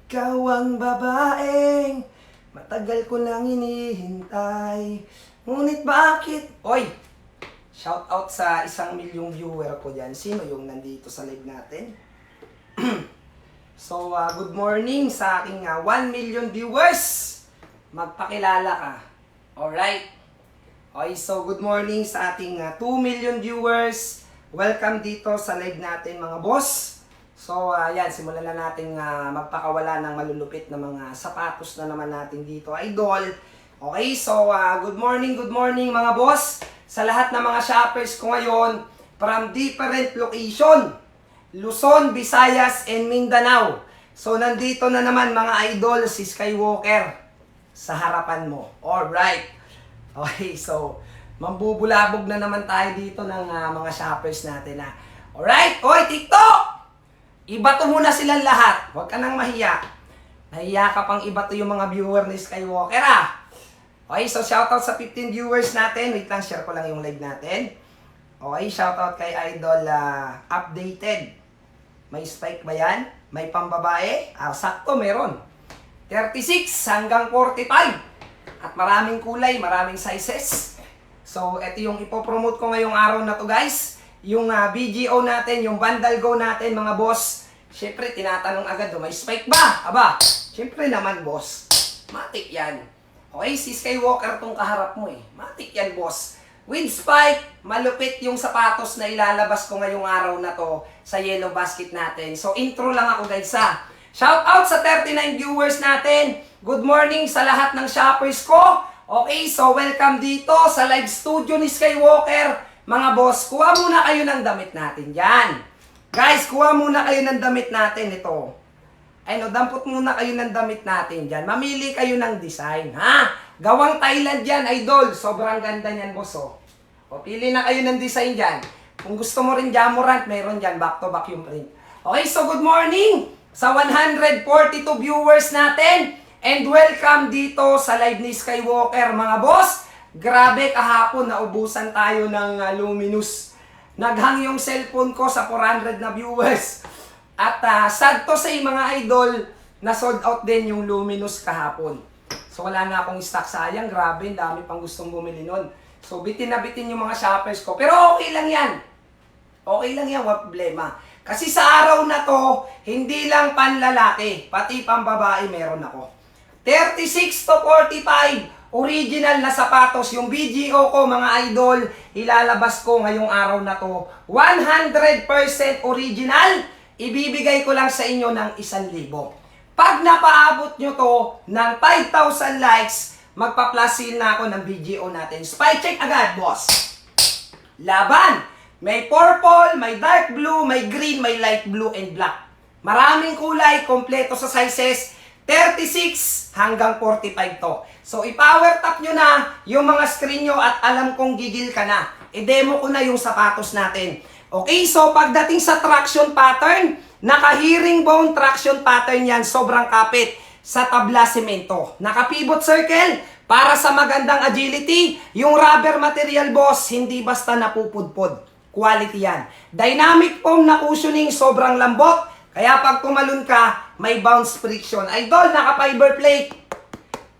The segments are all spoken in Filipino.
Ikaw ang babaeng matagal ko nang hinihintay. Ngunit bakit? Oy! Shout out sa 1 milyong viewer ko dyan. Sino yung nandito sa live natin? So, good morning sa aking 1 million viewers. Magpakilala ka. Alright? Okay, so good morning sa ating 2 million viewers. Welcome dito sa live natin mga boss. So, yan, simulan na natin magpakawala ng malulupit na mga sapatos na naman natin dito, idol. Okay, so good morning mga boss. Sa lahat ng mga shoppers ko ngayon, from different location, Luzon, Visayas, and Mindanao. So, nandito na naman mga idol, si Skywalker sa harapan mo. Alright. Okay, so, mambubulabog na naman tayo dito ng mga shoppers natin. Alright, oy, TikTok! Ibato muna silang lahat. Huwag ka nang mahiya. Nahiya ka pang ibato yung mga viewer ni Skywalker, Okay, so shoutout sa 15 viewers natin. Wait lang, share ko lang yung live natin. Okay, shoutout kay Idol Updated. May spike ba yan? May pambabae? Sakto, meron. 36 hanggang 45. At maraming kulay, maraming sizes. So, ito yung ipopromote ko ngayong araw na to, guys. Yung BGO natin, yung Vandal Go natin, mga boss. Siyempre, tinatanong agad, may spike ba? Aba, siyempre naman, boss. Matik yan. Okay, si Skywalker tong kaharap mo Matik yan, boss. With spike, malupit yung sapatos na ilalabas ko ngayong araw na to sa yellow basket natin. So, intro lang ako, guys, Shout out sa 39 viewers natin. Good morning sa lahat ng shoppers ko. Okay, so welcome dito sa live studio ni Skywalker. Mga boss, kuha muna kayo ng damit natin dyan. Guys, kuha muna kayo ng damit natin. Ito. Dampot muna kayo ng damit natin dyan. Mamili kayo ng design, Gawang Thailand yan, idol. Sobrang ganda niyan, boss, O, pili na kayo ng design dyan. Kung gusto mo rin Jamorant, meron dyan. Back to back yung print. Okay, so good morning sa 142 viewers natin. And welcome dito sa live ni Skywalker, mga boss. Grabe, kahapon naubusan tayo ng Luminous. Naghang yung cellphone ko sa 400 na viewers. At sad to say mga idol, na sold out din yung Luminous kahapon. So wala na akong stock, sayang, grabe, dami pang gustong bumili nun. So bitin na bitin yung mga shoppers ko. Pero okay lang yan. Okay lang yan, wala problema. Kasi sa araw na to, hindi lang panlalaki, pati pambabae meron ako. 36 to 45. Original na sapatos, yung BGO ko mga idol, ilalabas ko ngayong araw na to. 100% original, ibibigay ko lang sa inyo ng 1,000. Pag napaabot nyo to ng 5,000 likes, magpa-plus na ako ng BGO natin. Spy check agad, boss. Laban! May purple, may dark blue, may green, may light blue, and black. Maraming kulay, kompleto sa sizes. 36 hanggang 45 to. So, i-power tap nyo na yung mga screen nyo at alam kong gigil ka na. I-demo ko na yung sapatos natin. Okay, so pagdating sa traction pattern, naka-herringbone traction pattern yan. Sobrang kapit sa tabla semento. Naka-pivot circle para sa magandang agility. Yung rubber material, boss, hindi basta napupudpod. Quality yan. Dynamic foam na cushioning, sobrang lambot. Kaya pag tumalon ka, may bounce friction. Idol, naka-fiber plate.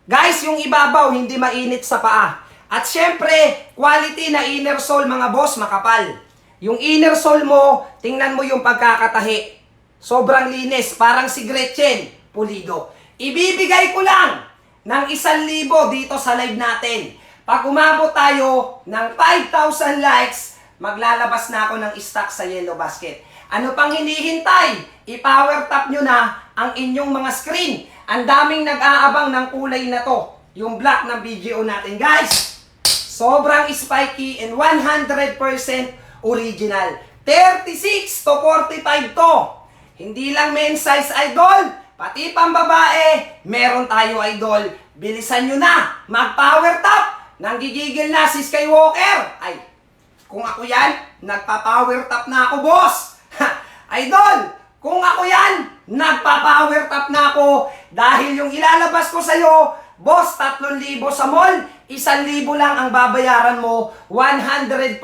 Guys, yung ibabaw, hindi mainit sa paa. At syempre, quality na inner sole, mga boss, makapal. Yung inner sole mo, tingnan mo yung pagkakatahi. Sobrang linis, parang si Gretchen, pulido. Ibibigay ko lang ng 1,000 dito sa live natin. Pag umabot tayo ng 5,000 likes, maglalabas na ako ng stock sa yellow basket. Ano pang hinihintay? I-power tap nyo na ang inyong mga screen. Ang daming nag-aabang ng kulay na to. Yung black ng BGO natin. Guys, sobrang spiky and 100% original. 36 to 45 to. Hindi lang men's size, idol. Pati pang babae, meron tayo, idol. Bilisan nyo na. Mag-power tap. Nanggigigil na si Skywalker. Ay, kung ako yan, nagpa-power tap na ako, boss. Idol, kung ako yan, nagpa-power tap na ako dahil yung ilalabas ko sa'yo, boss, 3,000 sa mall, 1,000 lang ang babayaran mo, 100%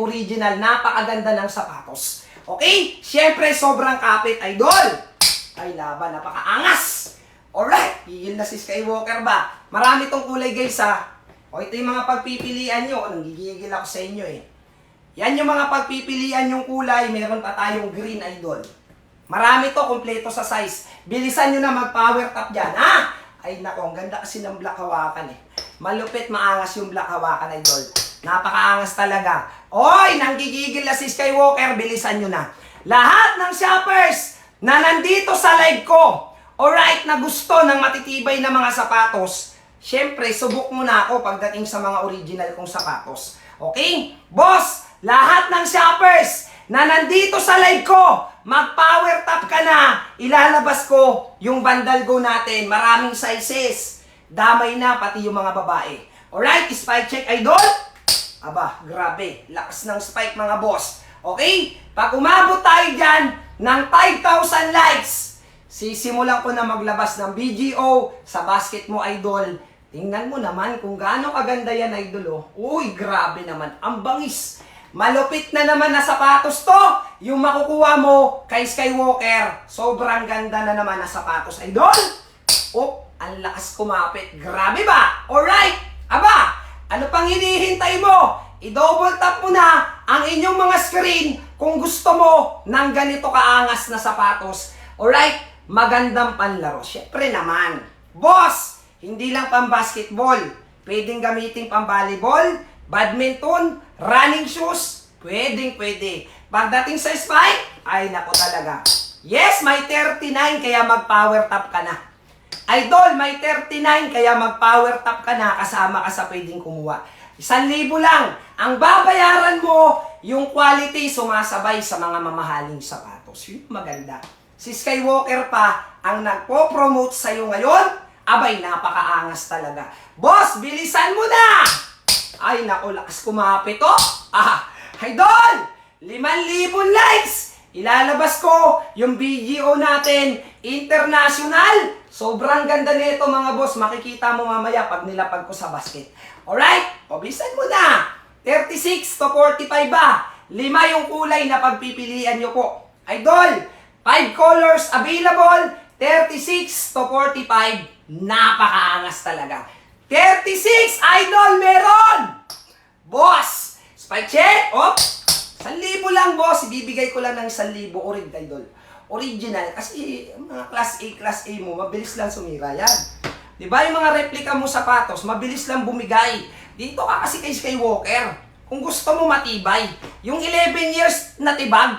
original, napakaganda ng sapatos. Okay? Siyempre, sobrang kapit, idol. Ay, laban, napakaangas! Alright, gigil na si Skywalker ba? Marami tong kulay guys ha. O ito yung mga pagpipilian nyo. Nanggigigil ako sa inyo eh. Yan yung mga pagpipilian yung kulay. Meron pa tayong green, idol. Marami to, kompleto sa size. Bilisan nyo na mag-power top dyan, ha? Ay nako, ang ganda kasi ng black hawakan eh. Malupit, maangas yung black hawakan, idol. Napakaangas talaga. Oy, nanggigigil na si Skywalker, bilisan nyo na. Lahat ng shoppers na nandito sa live ko, alright, na gusto ng matitibay na mga sapatos, syempre, subok mo na ako pagdating sa mga original kong sapatos. Okay? Boss, lahat ng shoppers na nandito sa live ko, mag-power top ka na. Ilalabas ko yung Vandal Go natin. Maraming sizes. Damay na, pati yung mga babae. Alright, spike check, idol. Aba, grabe. Lakas ng spike, mga boss. Okay? Pag umabot tayo dyan ng 5,000 likes, sisimulan ko na maglabas ng BGO sa basket mo, idol. Tingnan mo naman kung gaano kaganda yan, idol. Oh. Uy, grabe naman. Ang bangis. Malupit na naman na sapatos to. Yung makukuha mo kay Skywalker. Sobrang ganda na naman na sapatos, idol. Oh, ang lakas kumapit. Grabe ba? Alright. Aba, ano pang hinihintay mo? I-double tap mo na ang inyong mga screen kung gusto mo ng ganito kaangas na sapatos. Alright, magandang panlaro. Syempre naman. Boss, hindi lang pang basketball. Pwedeng gamitin pang volleyball, badminton, running shoes. Pwede. Pagdating sa spike, ay nako talaga. Yes, may 39 kaya mag-power top ka na. Idol, may 39 kaya mag-power top ka na, kasama ka sa pwedeng kumuha. 1,000 lang. Ang babayaran mo, yung quality sumasabay sa mga mamahaling sapatos. Yun maganda. Si Skywalker pa ang nagpo-promote sa'yo ngayon. Abay, napakaangas talaga. Boss, bilisan mo na! Ay, naku, lakas kumapit to. Idol! 5,000 likes! Ilalabas ko yung BGO natin, international. Sobrang ganda nito, mga boss. Makikita mo mamaya pag nilapag ko sa basket. Alright? O, bilisan mo na. 36 to 45 ba? 5 yung kulay na pagpipilian nyo po. Idol, 5 colors available. 36 to 45. Napakaangas talaga. 36, idol, meron! Boss, spike check. Op, 1,000 lang, boss. Ibibigay ko lang ng 1,000 orig, idol. Original. Kasi mga class A mo, mabilis lang sumira yan. Diba yung mga replica mo sapatos, mabilis lang bumigay. Dito ka kasi kay Skywalker. Kung gusto mo matibay. Yung 11 years na tibag,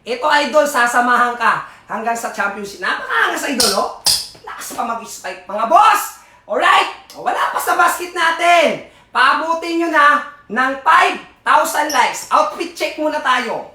ito, idol, sasamahan ka hanggang sa championship. Napakaangas, idol, oh. Lakas pa mag-spike, mga boss. Alright, wala pa sa basket natin. Paabutin nyo na ng 5,000 likes. Outfit check muna tayo.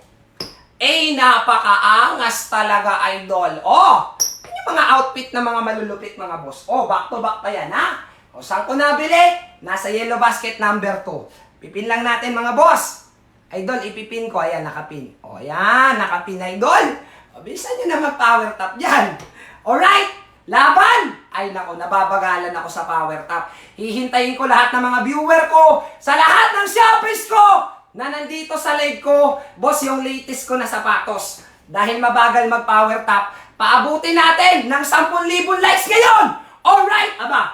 Napakaangas talaga, idol. Oh, yung mga outfit na mga malulupit, mga boss. Oh, back to back pa yan, ha? O, saan ko nabili? Nasa yellow basket number 2. Pipin lang natin, mga boss. Idol, ipipin ko. Ayan, nakapin. O, ayan, nakapin, idol. O, bilisan nyo na mag-power top dyan. Alright, laban! Ay, nako, nababagalan ako sa power top. Hihintayin ko lahat ng mga viewer ko sa lahat ng shoppers ko na nandito sa live ko. Boss, yung latest ko na sapatos. Dahil mabagal mag-power top, paabutin natin ng 10,000 likes ngayon! Alright, aba,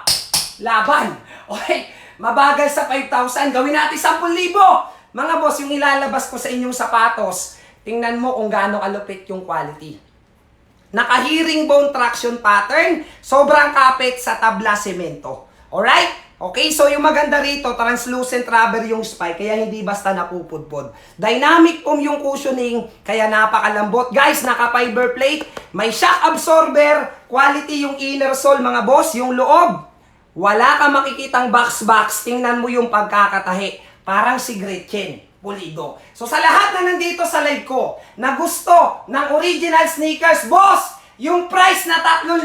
laban. Okay, mabagal sa 5,000, gawin natin 10,000. Mga boss, yung ilalabas ko sa inyong sapatos, tingnan mo kung gaano kalupit yung quality. Naka-hearing bone traction pattern, sobrang kapit sa tabla semento. Alright? Okay, so yung maganda rito, translucent rubber yung spike, kaya hindi basta napupudpod. Dynamic foam yung cushioning, kaya napakalambot. Guys, naka-fiber plate, may shock absorber, quality yung inner sole, mga boss, yung loob. Wala ka makikitang box-box, tingnan mo yung pagkakatahi. Parang si Gretchen, pulido. So sa lahat na nandito sa live ko, na gusto ng original sneakers, boss, yung price na 3,000,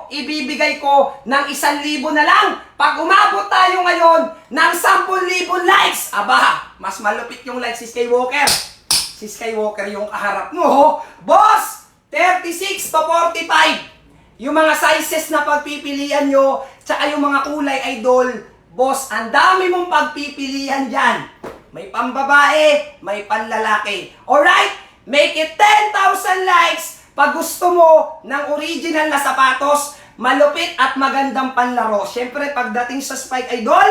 ibibigay ko ng 1,000 na lang. Pag umabot tayo ngayon ng 10,000 likes, aba, mas malupit yung likes si Skywalker. Si Skywalker yung kaharap mo, boss, 36 to 45. Yung mga sizes na pagpipilian nyo, tsaka yung mga kulay, idol, boss, ang dami mong pagpipilian dyan. May pambabae, may panlalaki. Alright? Make it 10,000 likes Pag gusto mo ng original na sapatos, malupit at magandang panlaro, syempre pagdating sa Spike Idol,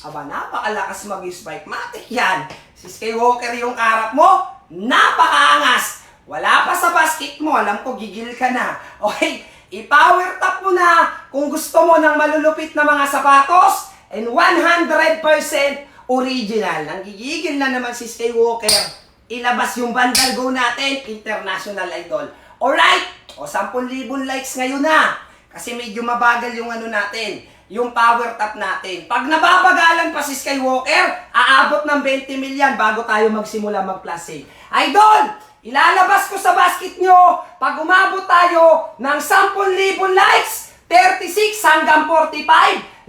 aba, napakalakas mag-spike. Matik yan. Si Skywalker yung karap mo, napakaangas. Wala pa sa basket mo, alam ko gigil ka na. Okay, i-power tap mo na kung gusto mo ng malulupit na mga sapatos and 100% original. Nanggigigil na naman si Skywalker. Ilabas yung Bandal Go natin, International Idol. Alright, o 10,000 likes ngayon na. Kasi medyo mabagal yung ano natin, yung power tap natin. Pag nababagalan pa si Skywalker, aabot ng 20 million bago tayo magsimula mag-plus Idol, ilalabas ko sa basket nyo, pag umabot tayo ng 10,000 likes, 36 hanggang 45,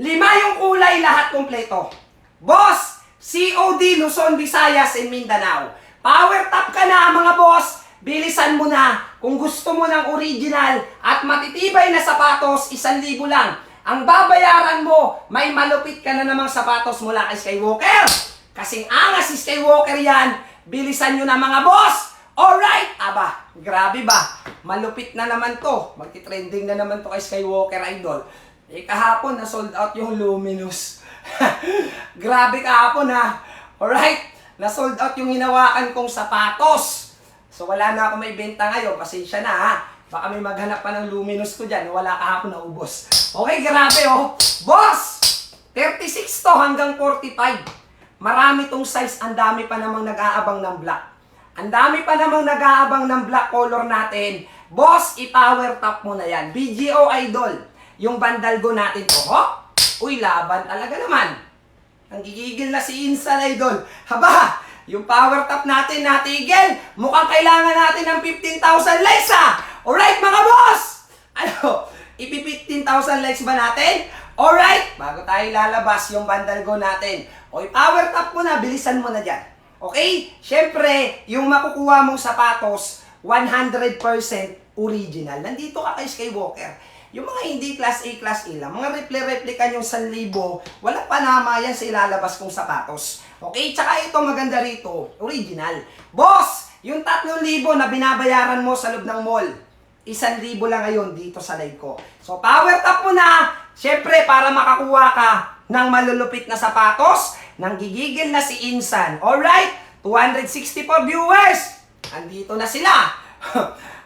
5 yung kulay, lahat kompleto. Boss, COD, Luzon, Visayas, and Mindanao. Power tap ka na mga boss, bilisan mo na. Kung gusto mo ng original at matitibay na sapatos, 1,000 lang. Ang babayaran mo, may malupit ka na namang sapatos mula kay Skywalker. Kasing angas si Skywalker yan, bilisan nyo na mga boss. Alright, aba, grabe ba? Malupit na naman to. Magti-trending na naman to kay Skywalker Idol. Eh kahapon na sold out yung Luminous. Grabe kahapon ha. Alright, na sold out yung hinawakan kong sapatos. So wala na ako may benta ngayon, pasensya na ha. Baka may maghanap pa ng Luminous ko dyan, wala kahapon na ubos. Okay, grabe oh. Boss, 36 to hanggang 45. Marami tong size, ang dami pa namang nag-aabang ng black. Ang dami pa namang nag-aabang ng black color natin. Boss, i-power top mo na yan. BGO Idol, yung Bandal Go natin to. Ho? Uy, laban talaga naman. Ang gigigil na si Insan Idol. Haba, yung power tap natin natigil. Mukhang kailangan natin ng 15,000 likes ha. Alright mga boss. Ano, ipi-15,000 likes ba natin? Alright, bago tayo lalabas yung Bandal Go natin. O i-power tap mo na, bilisan mo na dyan. Okay? Siyempre, yung makukuha mong sapatos, 100% original. Nandito ka kay Skywalker. Yung mga hindi class A, class A lang, mga replika yung 1,000, walang panama yan sa ilalabas kong sapatos. Okay? Tsaka ito maganda rito, original. Boss, yung 3,000 na binabayaran mo sa loob ng mall, 1,000 lang ngayon dito sa live ko. So, power tap mo na, syempre, para makakuha ka ng malulupit na sapatos, nang gigigil na si Insan. Alright? 264 viewers! Andito na sila.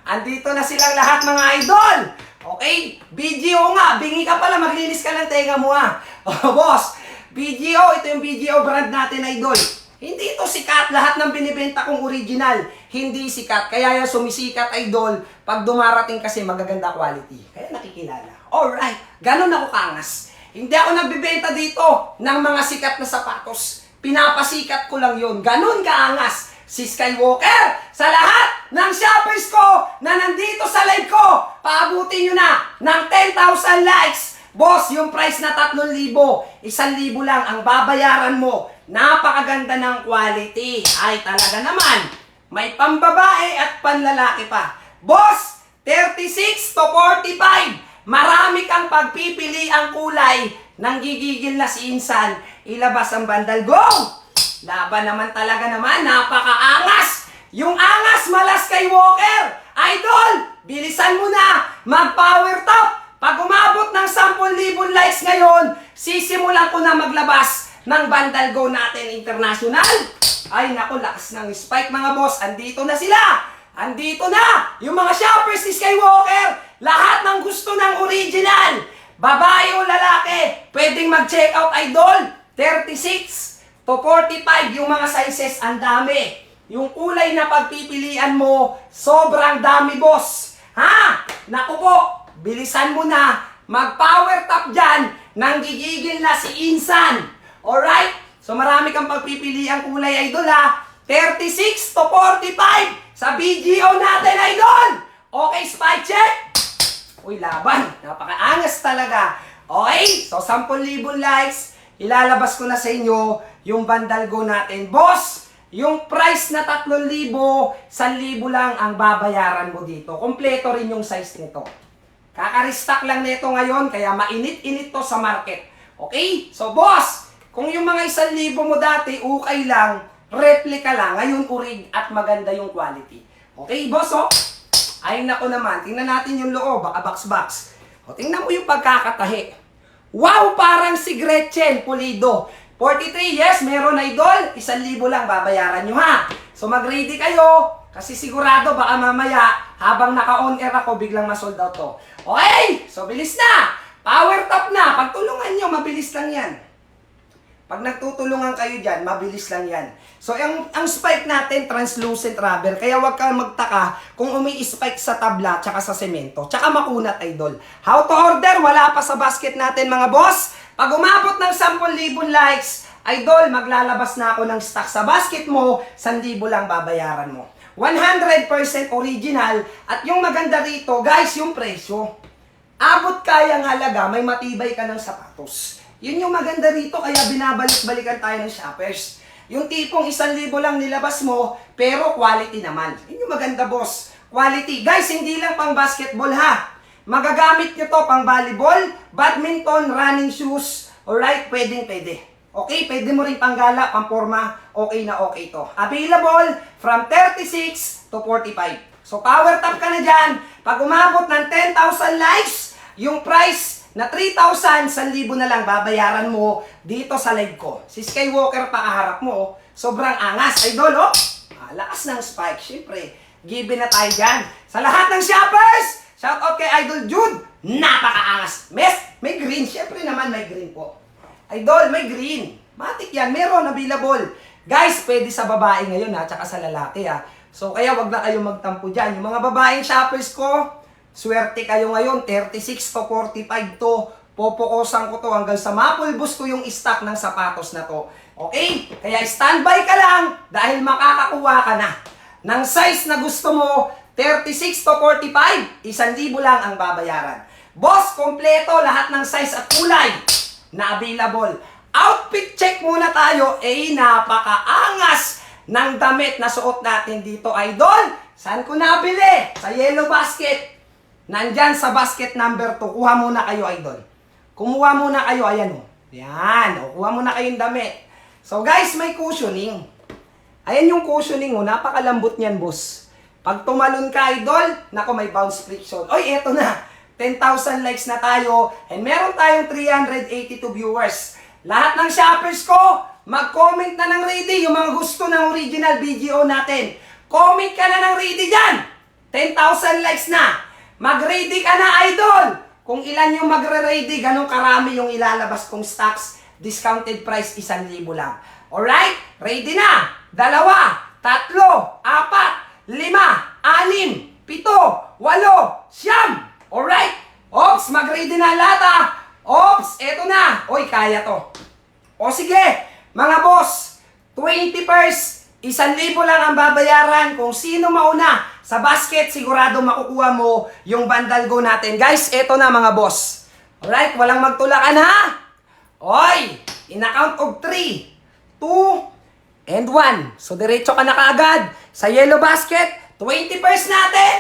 Andito na silang lahat mga idol. Okay? BGO nga. Bingi ka pala. Maglinis ka ng tenga mo ha. Oh, boss. BGO. Ito yung BGO brand natin, idol. Hindi ito sikat. Lahat ng binibenta kong original, hindi sikat. Kaya yung sumisikat, idol, pag dumarating kasi magaganda quality. Kaya nakikilala. Alright. Ganun ako kangas. Hindi ako nagbibenta dito ng mga sikat na sapatos. Pinapasikat ko lang yun. Ganun kaangas. Si Skywalker, sa lahat ng shoppers ko na nandito sa live ko, paabutin nyo na ng 10,000 likes. Boss, yung price na 3,000, 1,000 lang ang babayaran mo. Napakaganda ng quality. Ay, talaga naman. May pambabae at panlalaki pa. Boss, 36 to 45. Marami kang pagpipili ang kulay. Nang gigigil na si Insan, ilabas ang Bandal Go. Laban naman talaga naman, napakaangas! Yung angas mala Skywalker! Idol, bilisan mo na! Mag-power top! Pag umabot ng 10,000 likes ngayon, sisimulan ko na maglabas ng Bandal Go natin international. Ay naku, lakas ng spike mga boss. Andito na sila! Andito na! Yung mga shoppers ni Skywalker! Lahat ng gusto ng original! Babae o lalaki, pwedeng mag-check out idol. 36 to 45 yung mga sizes, ang dami. Yung kulay na pagpipilian mo, sobrang dami boss. Ha? Naku po, bilisan mo na. Mag-power top dyan. Nang gigigil na si Insan. Alright? So marami kang pagpipilian kulay idol ha. 36 to 45 sa BGO natin idol. Okay, spy check. Uy, laban. Napakaangas talaga. Okay, so 10,000 likes. Ilalabas ko na sa inyo yung Bandal Go natin. Boss, yung price na 3,000, 1,000 lang ang babayaran mo dito. Kompleto rin yung size nito. Kaka-restock lang nito ngayon, kaya mainit-init to sa market. Okay? So boss, kung yung mga 1,000 mo dati, ukay lang, replica lang, ngayon urig at maganda yung quality. Okay, boss, oh? Ay nako naman, tingnan natin yung loob, baka box-box. O tingnan mo yung pagkakatahi. Wow, parang si Gretchen Pulido. 43, yes, meron idol. 1,000 lang babayaran nyo ha. So mag-ready kayo. Kasi sigurado baka mamaya habang naka-on air ako biglang ma-sold out to. Okay, so bilis na. Power top na. Pagtulungan nyo, mabilis lang yan. Pag nagtutulungan kayo dyan, mabilis lang yan. So, ang spike natin, translucent rubber. Kaya huwag kang magtaka kung umi-spike sa tabla tsaka sa semento. Tsaka makunat, idol. How to order? Wala pa sa basket natin, mga boss. Pag umabot ng 10,000 likes, idol, maglalabas na ako ng stock sa basket mo. 1,000 lang babayaran mo. 100% original. At yung maganda rito, guys, yung presyo. Abot kayang halaga, may matibay ka ng sapatos. Yun yung maganda rito, kaya binabalik-balikan tayo ng shoppers. Yung tipong 1,000 lang nilabas mo, pero quality naman. Yun yung maganda, boss. Quality. Guys, hindi lang pang basketball ha. Magagamit nyo to pang volleyball, badminton, running shoes, alright, pwedeng-pwede. Okay, pwede mo rin panggala, pamporma, okay na okay to. Available from 36 to 45. So, power top ka na dyan. Pag umabot ng 10,000 likes, yung price na 3,000, 1,000 na lang babayaran mo dito sa live ko. Si Skywalker pa kaharap mo, sobrang angas. Idol, oh! Lakas ng spike. Siyempre, given na tayo dyan. Sa lahat ng shoppers, shout out kay Idol Jude. Napakaangas. May green. Siyempre naman may green po. Idol, may green. Matik yan. Meron, available. Guys, pwede sa babae ngayon ha, tsaka sa lalaki ha. So, kaya wag na kayong magtampo dyan. Yung mga babaeng shoppers ko, swerte kayo ngayon, 36 to 45 to. Popokosan ko to hanggang sa mapulbos ko yung stock ng sapatos na to. Okay? Kaya standby ka lang dahil makakakuha ka na ng size na gusto mo, 36 to 45, 1,000 lang ang babayaran. Boss, kompleto lahat ng size at kulay na available. Outfit check muna tayo. Napakaangas ng damit na suot natin dito, idol. Saan ko nabili? Sa Yellow Basket. Nandyan sa basket number 2. Kuha muna kayo, idol. Kumuha muna kayo. Ayan o. Yan. O, kuha muna kayong damit. So, guys, may cushioning. Ayan yung cushioning o. Napakalambot niyan, boss. Pag tumalon ka, idol, nako, may bounce friction. Oy, eto na. 10,000 likes na tayo. And meron tayong 382 viewers. Lahat ng shoppers ko, mag-comment na ng ready. Yung mga gusto ng original BGO natin. Comment ka na ng ready dyan. 10,000 likes na. Mag-ready ka na, idol! Kung ilan yung magre-ready, ganun karami yung ilalabas kong stocks, discounted price, 1,000 lang. Alright? Ready na! 2, 3, 4, 5, 6, 7, 8, 9. Alright? Ops, mag-ready na lahat ah! Ops, eto na! Oy, kaya to. O sige, mga boss, 21st, 1,000 lang ang babayaran. Kung sino mauna sa basket, sigurado makukuha mo yung Bandal Go natin. Guys, eto na mga boss. Alright, walang magtulakan ha? Oy, in a count of 3, 2, and 1. So, diretso ka na kaagad sa Yellow Basket. 21st natin,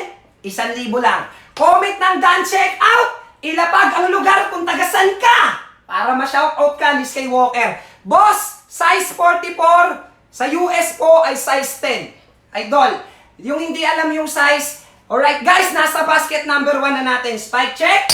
1,000 lang. Comment ng done check out. Ilapag ang lugar kung tagasan ka para ma-shoutout ka ni Skywalker. Boss, size 44. Sa US po ay size 10. Idol, yung hindi alam yung size. Alright guys, nasa basket number 1 na natin. Spike check.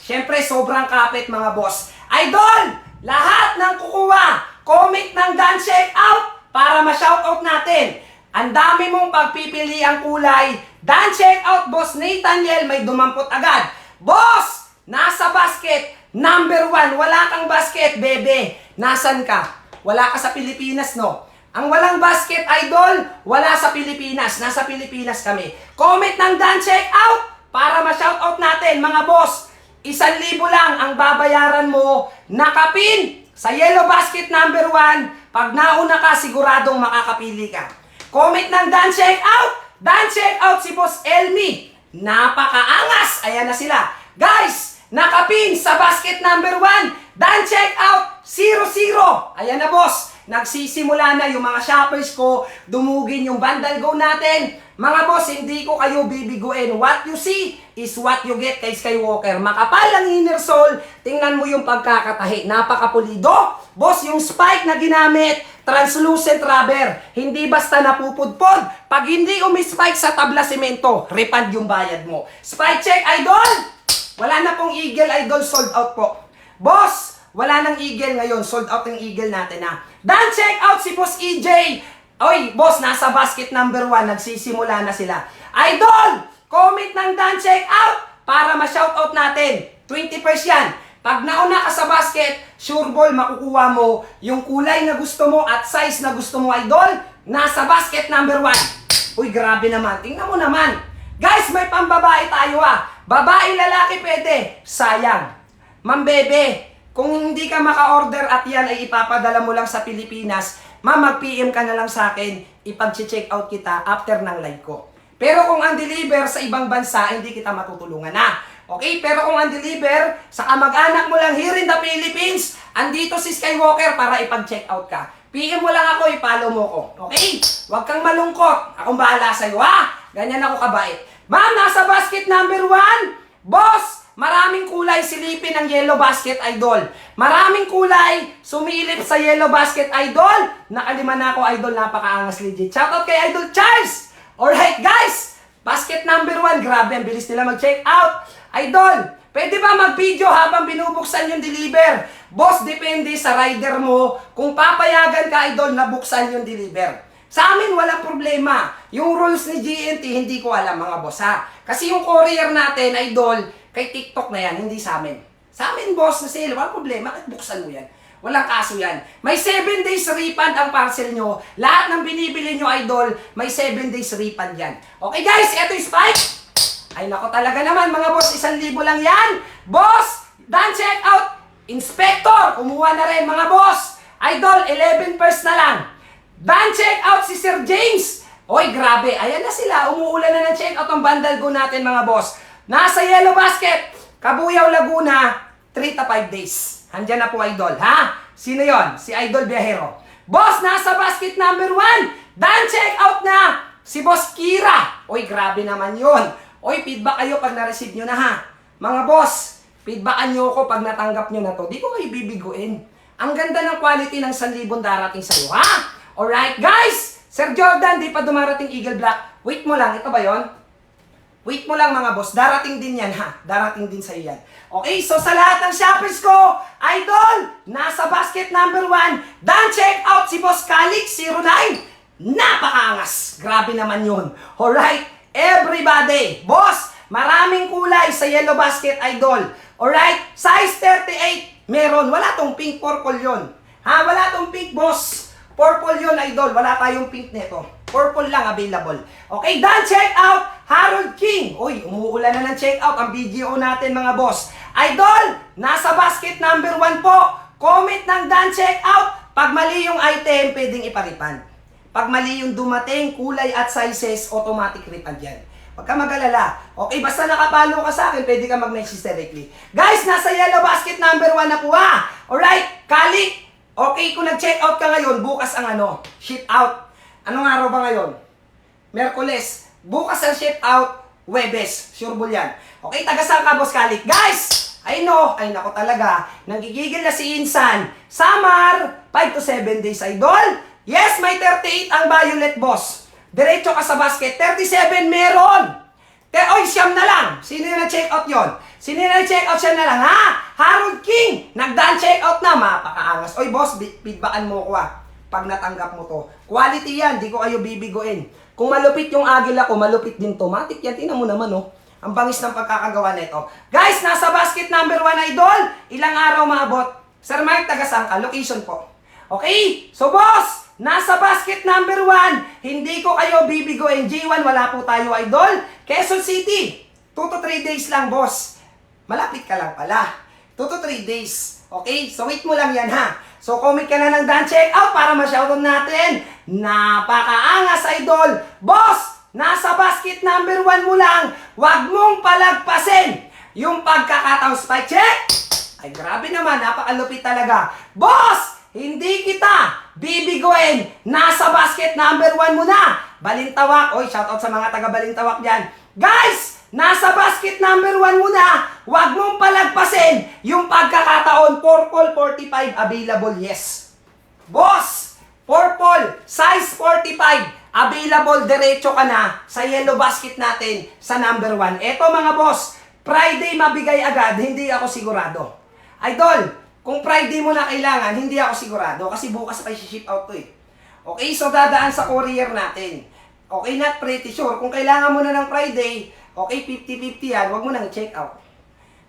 Siyempre, sobrang kapit mga boss. Idol, lahat ng kukuha, comment ng done check out para ma-shoutout natin. Ang dami mong pagpipili ang kulay. Done check out, Boss Nathaniel, may dumampot agad. Boss, nasa basket number 1. Wala kang basket, bebe. Nasan ka? Wala ka sa Pilipinas, no? Ang walang basket, idol, wala sa Pilipinas. Nasa Pilipinas kami. Comment ng done check out para ma-shoutout natin, mga boss. 1,000 lang ang babayaran mo. Nakapin sa Yellow Basket number 1. Pag nauna ka, siguradong makakapili ka. Comment ng done check out. Done check out si Boss Elmi. Napakaangas. Ayan na sila. Guys, nakapin sa basket number 1. Done check out 0-0. Ayan na, boss. Nagsisimula na yung mga shoppers ko, dumugin yung Bandal Go natin. Mga boss, hindi ko kayo bibiguin. What you see is what you get kay Skywalker. Makapal ang inner sole, tingnan mo yung pagkakatahi. Napakapulido. Boss, yung spike na ginamit, translucent rubber. Hindi basta napupudpod. Pag hindi umispike sa tabla semento, refund yung bayad mo. Spike check, idol! Wala na pong Eagle, idol. Sold out po. Boss, wala nang Eagle ngayon. Sold out yung Eagle natin, ha. Dan check out si Boss EJ. Oy, boss, nasa basket number 1. Nagsisimula na sila. Idol, comment ng Dan check out para ma-shoutout natin. 20 yan. Pag nauna ka sa basket, sure ball, makukuha mo yung kulay na gusto mo at size na gusto mo, idol. Nasa basket number 1. Uy, grabe naman. Tingnan mo naman. Guys, may pambabae tayo, ha. Babae, lalaki, pwede. Sayang. Ma'am Bebe, kung hindi ka maka-order at yan ay ipapadala mo lang sa Pilipinas, ma'am, mag-PM ka na lang sa akin, ipag-check out kita after ng live ko. Pero kung ang deliver sa ibang bansa, hindi kita matutulungan na. Okay? Pero kung ang deliver sa kamag-anak mo lang here in the Philippines, andito si Skywalker para ipag-check out ka. PM mo lang ako, i-follow mo ko. Okay? Huwag kang malungkot. Akong bahala sa'yo, ha? Ganyan ako kabait. Ma'am, nasa basket number 1. Boss, maraming kulay silipin ang yellow basket, idol. Maraming kulay sumilip sa yellow basket, idol. Nakalima na ako, idol. Napakaangas legit. Shoutout kay Idol Charles. Alright, guys. Basket number 1. Grabe, ang bilis nila mag-check out. Idol, pwede ba mag-video habang binubuksan yung deliver? Boss, depende sa rider mo kung papayagan ka, idol, na buksan yung deliver. Sa amin, walang problema. Yung rules ni GNT, hindi ko alam, mga boss, ha? Kasi yung courier natin, idol, kay TikTok na yan, hindi sa amin. Sa amin, boss, na sale, walang problema. Kahit buksan mo yan. Walang kaso yan. May 7 days refund ang parcel nyo. Lahat ng binibili nyo, idol, may 7 days refund yan. Okay, guys, eto yung Spike. Ay, nako talaga naman, mga boss, 1,000 lang yan. Boss, Dan check out. Inspector, kumuha na rin, mga boss. Idol, 11 pairs na lang. Dan check out si Sir James. Oy, grabe. Ayan na sila. Umuulan na ng check out ang bundle go natin, mga boss. Nasa yellow basket. Kabuyaw, Laguna, 3 to 5 days. Handyan na po, idol, ha? Sino yon? Si Idol Viajero. Boss, nasa basket number 1. Dan check out na si Boss Kira. Oy, grabe naman yun. Oy, feedback kayo pag na-receive nyo na, ha? Mga boss, feedbackan nyo ako pag natanggap nyo na to. Di ko kayo bibiguin. Ang ganda ng quality ng 1,000 darating sa'yo, ha? Alright, guys! Sir Jordan, di pa dumarating Eagle Black. Wait mo lang, ito ba yon? Wait mo lang, mga boss. Darating din yan, ha? Darating din sa'yo yan. Okay, so sa lahat ng shoppers ko, idol, nasa basket number 1, dan check out si Boss Calix 09. Napakaangas. Grabe naman yun. Alright? Everybody, boss, maraming kulay sa yellow basket, idol. Alright? Size 38, meron. Wala tong pink, purple yun. Ha? Wala tong pink, boss. Purple yun, idol. Wala tayong pink nito. Purple lang available. Okay, done. Check out Harold King. Uy, umuulan na ng check out ang video natin, mga boss. Idol, nasa basket number 1 po. Comment ng done check out. Pag mali yung item, pwedeng iparipan. Pag mali yung dumating, kulay at sizes, automatic refund yan. Huwag ka mag-alala. Okay, basta nakapalo ka sa akin, pwede ka mag-message directly. Guys, nasa yellow basket number 1 na po, ha? Alright, Kali. Okay, kung nag-check out ka ngayon, bukas ang ship out. Anong araw ba ngayon? Merkules. Bukas ang ship out, Webes. Sure ball yan. Okay, taga-saan ka, Boss Kali? Guys, I know, ay nako talaga, nagigigil na si Insan. Summer, 5 to 7 days, idol. Yes, may 38 ang violet, boss. Diretso ka sa basket. 37 meron. Oy, siyam na lang. Sino yung na-check out yon? Sino yung na-check out siya na lang, ha? Harold King. Nagdaan check out na. Mapakaangas. Oy, boss, feedbackan mo ko, ha? Pag natanggap mo to. Quality yan. Di ko kayo bibiguin. Kung malupit yung agila ko, malupit din to. Matik yan. Tingnan mo naman, oh. Ang bangis ng pagkakagawa nito. Guys, nasa basket number 1, idol. Ilang araw maabot? Sir Mike, taga-saan ka? Location po. Okay? So, boss, nasa basket number 1, hindi ko kayo bibiguin. G1, wala po tayo, idol. Quezon City, 2 to 3 days lang, boss. Malapit ka lang pala. 2 to 3 days. Okay? So, wait mo lang yan, ha? So, comment ka na ng Dan check out para ma-shoutout natin. Napakaangas, idol. Boss, nasa basket number 1 mo lang. Huwag mong palagpasin yung pagkakataong spike check. Ay, grabe naman. Napakalupit talaga. Boss, hindi kita bibiguin. Nasa basket number 1 mo na. Balintawak. Oy, shoutout sa mga taga Balintawak dyan. Guys, nasa basket number 1 mo na. Huwag mong palagpasin yung pagkakataon. Purple 45 available, yes. Boss, Purple, size 45. Available, diretso ka na sa yellow basket natin sa number 1. Eto mga boss, Friday mabigay agad, hindi ako sigurado. Idol, kung Friday mo na kailangan, hindi ako sigurado kasi bukas pa i-ship out to eh. Okay, so dadaan sa courier natin. Okay, not pretty sure. Kung kailangan mo na ng Friday, okay, 50-50 yan, huwag mo nang i-check out.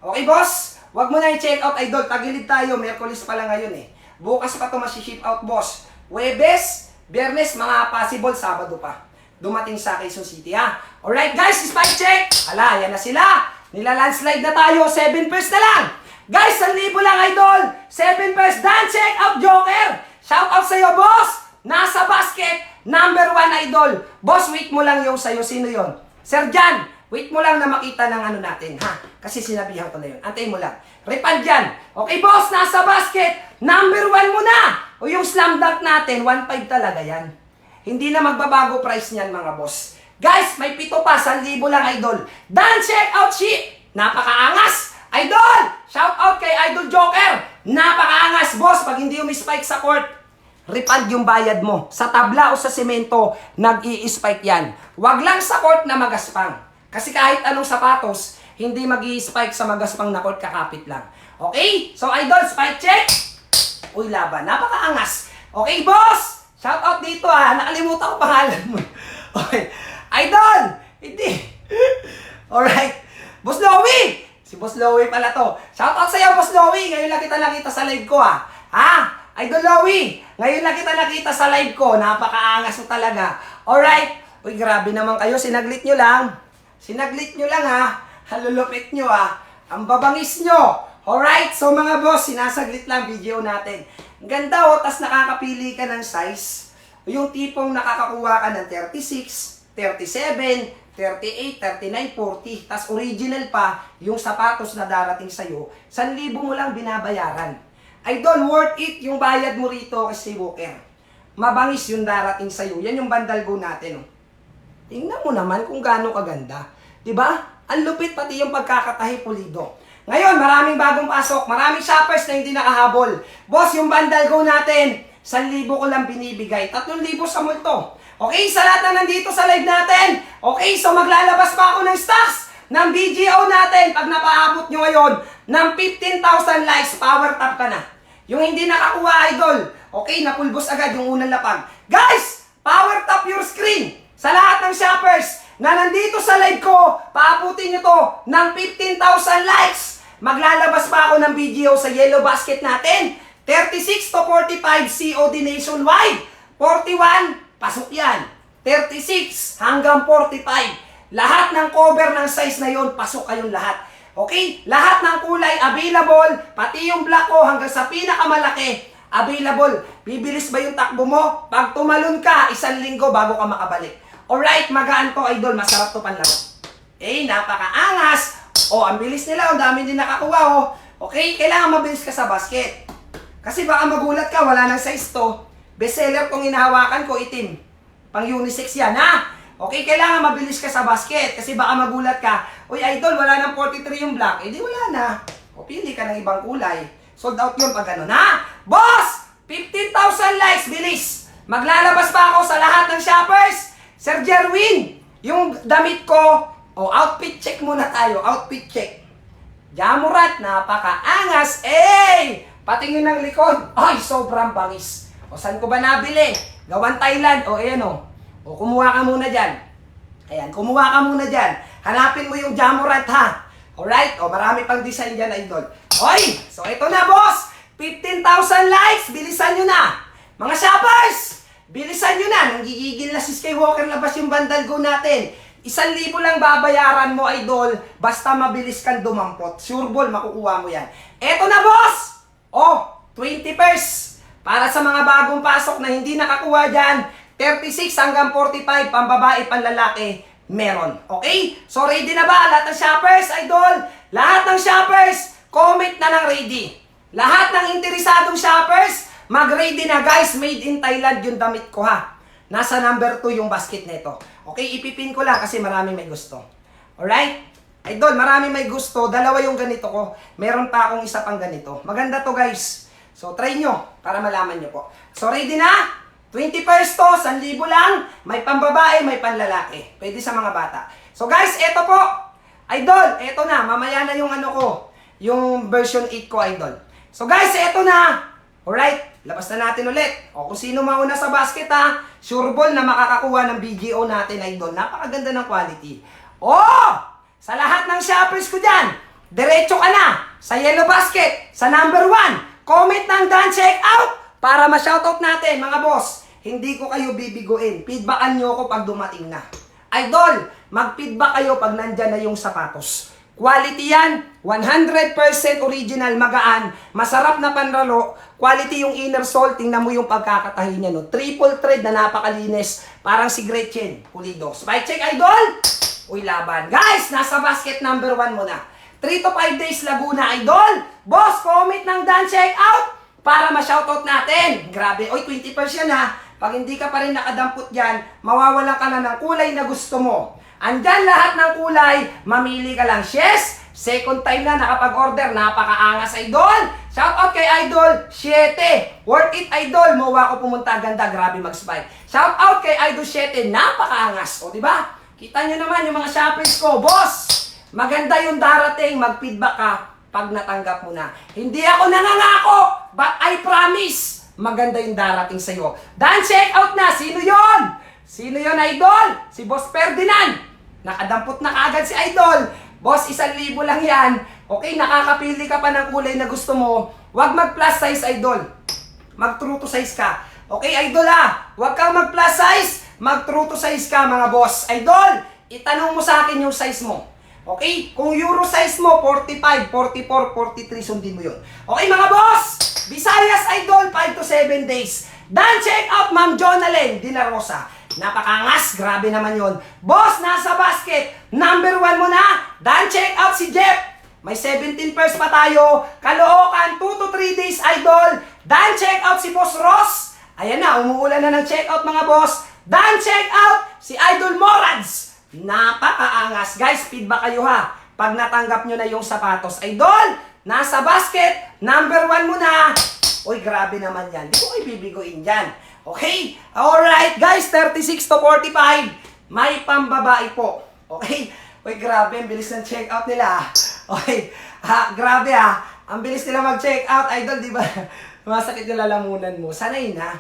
Okay, boss? Huwag mo na i-check out, idol. Tagilid tayo, Miyerkules pa lang ngayon eh. Bukas pa ito masi-ship out, boss. Huwebes, Biyernes, mga possible, Sabado pa. Dumating sa Quezon City, ha? Alright, guys, spike check! Ala, yan na sila. Nila-landslide na tayo, 7 pairs na lang. Guys, 1,000 lang, idol. 7 pairs, done, check out, Joker. Shout out sa'yo, boss. Nasa basket, number 1, idol. Boss, wait mo lang yung sa'yo. Sino yon? Sir Jan, wait mo lang na makita ng ano natin, ha? Kasi sinabihan ko na yun. Antayin mo lang. Refund dyan. Okay, boss, nasa basket. Number 1 mo na. O yung slam dunk natin, 1.5 talaga yan. Hindi na magbabago price niyan, mga boss. Guys, may 7 pa. 1,000 lang, idol. Done, check out sheet. Napakaangas. Idol, shout out kay Idol Joker. Napakaangas, boss. Pag hindi umi-spike sa court, refund yung bayad mo. Sa tabla o sa semento, nag-i-spike yan. Wag lang sa court na magaspang. Kasi kahit anong sapatos, hindi mag-i-spike sa magaspang na court, kakapit lang. Okay? So, idol, spike check. Uy, laban. Napakaangas. Okay, boss! Shout out dito ha. Nakalimutan ko pangalan mo. Okay. Idol! Hindi. Alright. Boss Lowy! Si Boss Lowy pala to. Shout out sa'yo, Boss Lowy. Ngayon lang kita nakita sa live ko ha. Ha? Idol Lowy, ngayon lang kita nakita sa live ko. Napakaangas mo talaga. Alright. Uy, grabe naman kayo. Sinaglit nyo lang. Sinaglit nyo lang ha. Halulupit nyo ha. Ang babangis nyo. Alright. So mga boss, sinasaglit lang video natin. Ang ganda oh. Tas nakakapili ka ng size. Yung tipong nakakakuha ka ng 36, 37, 38, 39, 40. Tas original pa yung sapatos na darating sa'yo. 1,000 mo lang binabayaran. Idol, worth it yung bayad mo rito kasi Walker. Mabangis yung darating sa'yo. Yan yung bandal go natin. Oh. Tingnan mo naman kung gaano kaganda. Diba? Ang lupit pati yung pagkakatahi pulido. Ngayon, maraming bagong pasok. Maraming shoppers na hindi nakahabol. Boss, yung bandal go natin, 1,000 ko lang binibigay. 3,000 sa multo. Okay, sa lahat na nandito sa live natin. Okay, so maglalabas pa ako ng stocks ng BGO natin. Pag napaabot nyo ngayon ng 15,000 likes, power tap ka na. Yung hindi nakakuha, idol. Okay, napulbos agad yung unang lapag. Guys, power tap your screen. Sa lahat ng shoppers na nandito sa live ko, paabutin nyo to ng 15,000 likes. Maglalabas pa ako ng BGO sa yellow basket natin. 36 to 45 COD nationwide. 41, pasok yan. 36 hanggang 45. Lahat ng cover ng size na yon, pasok kayong lahat. Okay? Lahat ng kulay available, pati yung black ko hanggang sa pinakamalaki, available. Bibilis ba yung takbo mo? Pag tumalon ka, 1 linggo bago ka makabalik. Alright, magaan to, idol. Masarap to panlaro. Eh, napakaangas. Oh, ang bilis nila. Ang dami din nakakuha, oh. Okay, kailangan mabilis ka sa basket. Kasi baka magulat ka, wala nang size to. Bestseller kung hinahawakan ko, itim. Pang unisex yan, ha? Okay, kailangan mabilis ka sa basket. Kasi baka magulat ka, uy, idol, wala nang 43 yung black. Eh, di wala na. O, pili ka ng ibang kulay. Sold out yun pag ganun, ha? Boss! 15,000 likes, bilis! Maglalabas pa ako sa lahat ng shoppers. Sir Jerwin, yung damit ko, outfit check muna tayo. Outfit check. Jamurat, napakaangas. Eh! Patingin ng likod. Ay, sobrang bangis. O, saan ko ba nabili? Gawan Thailand. O, ayan o. O, kumuha ka muna dyan. Ayan, kumuha ka muna dyan. Hanapin mo yung Jamurat, ha? Alright? O, marami pang design dyan, idol. Oy! So, ito na, boss. 15,000 likes. Bilisan nyo na. Mga shoppers! Bilisan nyo na. Nanggigigil na si Skywalker, labas yung bandal go natin. 1,000 lang babayaran mo, idol. Basta mabilis kang dumampot. Sure ball, makukuha mo yan. Eto na, boss! Oh, 20 pairs. Para sa mga bagong pasok na hindi nakakuha dyan, 36 hanggang 45, pambabae, panlalaki, meron. Okay? So, ready na ba? Lahat ng shoppers, idol? Lahat ng shoppers, comment na ng ready. Lahat ng interesadong shoppers, mag-ready na, guys. Made in Thailand yung damit ko, ha? Nasa number 2 yung basket nito. Okay, ipipin ko lang kasi maraming may gusto. Alright? Idol, maraming may gusto. Dalawa yung ganito ko. Meron pa akong isa pang ganito. Maganda to, guys. So, try nyo para malaman nyo po. So, ready na? 20 pairs to, 1,000 lang. May pambabae, may panlalaki. Pwede sa mga bata. So guys, eto po. Idol, eto na. Mamaya na yung ano ko. Yung version 8 ko, Idol. So guys, eto na. Alright, labas na natin ulit. O kung sino mauna sa basket ha, sure ball na makakakuha ng BGO natin, Idol. Napakaganda ng quality. Oh! Sa lahat ng shoppers ko dyan, diretso ka na sa yellow basket, sa number 1. Comment ng done check out para ma-shoutout natin, mga boss. Hindi ko kayo bibiguin. Feedbackan nyo ako pag dumating na. Idol, mag-feedback kayo pag nandyan na yung sapatos. Quality yan, 100% original, magaan, masarap na panlaro. Quality yung inner sole, tingnan mo yung pagkakatahi niya, no? Triple thread na napakalinis, parang si Gretchen Pulido. Spike check, Idol! Uy, laban. Guys, nasa basket number 1 mo na. 3 to 5 days Laguna, Idol! Boss, comment ng done check out para ma-shoutout natin. Grabe, oy, 20% ha. Pag hindi ka pa rin nakadampot dyan, mawawalan ka na ng kulay na gusto mo. Andyan lahat ng kulay, mamili ka lang. Yes, second time na nakapag-order, napakaangas, Idol. Shoutout kay Idol 7. Worth it, Idol. Mawa ko pumunta, ganda, grabe mag-spike. Shoutout kay Idol 7, napakaangas. O, di ba? Kita nyo naman yung mga shoppers ko. Boss, maganda yung darating, mag-feedback ka pag natanggap mo na. Hindi ako nangangako, but I promise, maganda yung darating sa'yo. Dan, check out na. Sino yon? Sino yon, Idol? Si Boss Ferdinand. Nakadampot na kaagad si Idol. Boss, 1,000 lang yan. Okay, nakakapili ka pa ng kulay na gusto mo. Huwag mag-plus size, Idol. Mag-true to size ka. Okay, Idol ha? Huwag kang mag-plus size. Mag-true to size ka, mga boss. Idol, itanong mo sa akin yung size mo. Okay? Kung euro size mo, 45, 44, 43, sundin mo yun. Okay, mga boss? Visayas, Idol, 5 to 7 days. Dan, check out, Ma'am Jonalyn De La Rosa. Napakangas, grabe naman yon. Boss, nasa basket, number 1 mo na. Dan, check out si Jeff. May 17 pairs pa tayo. Caloocan, 2 to 3 days, Idol. Dan, check out si Boss Ross. Ayan na, umuulan na ng check out, mga boss. Dan, check out si Idol Morads. Napakaangas. Guys, feedback kayo ha. Pag natanggap nyo na yung sapatos. Idol, nasa basket, number 1 mo na. Uy, grabe naman yan. Di ko kayo bibiguin dyan. Okay? Alright, guys, 36 to 45. May pambabae po. Okay? Uy, grabe, ang bilis ng check-out nila. Okay? Grabe ha. Ang bilis nila mag-check-out, Idol, di ba? Masakit yung lalamunan mo. Sanay na.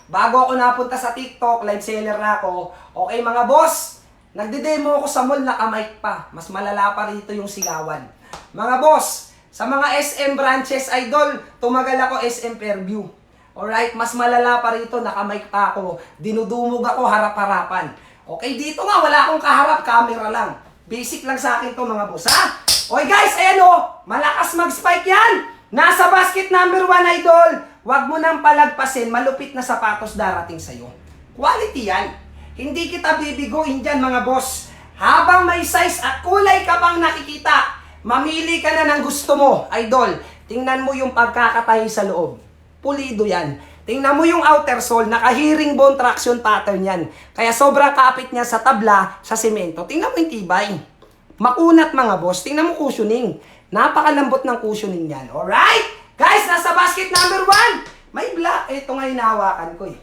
Bago ako napunta sa TikTok, live seller na ako. Okay, mga boss, nagde-demo ako sa mall, naka-mic pa. Mas malala pa rito yung sigawan. Mga boss, sa mga SM branches, Idol, tumagal ako SM Fairview. Alright, mas malala pa rito, naka-mic pa ako. Dinudumog ako, harap-harapan. Okay, dito nga, wala akong kaharap, camera lang. Basic lang sa akin to, mga boss, ha? Okay guys, ayan o, malakas mag-spike yan. Nasa basket number 1, Idol. Huwag mo nang palagpasin, malupit na sapatos darating sa'yo. Quality yan. Hindi kita bibiguin dyan, mga boss. Habang may size at kulay ka pang nakikita, mamili ka na ng gusto mo, Idol. Tingnan mo yung pagkakatahi sa loob. Pulido yan. Tingnan mo yung outer sole, naka-herringbone traction pattern yan. Kaya sobrang kapit niya sa tabla, sa semento. Tingnan mo yung tibay. Makunat, mga boss. Tingnan mo cushioning. Napakalambot ng cushioning yan. Alright? Guys, nasa basket number 1. May black. Ito nga hinahawakan ko eh.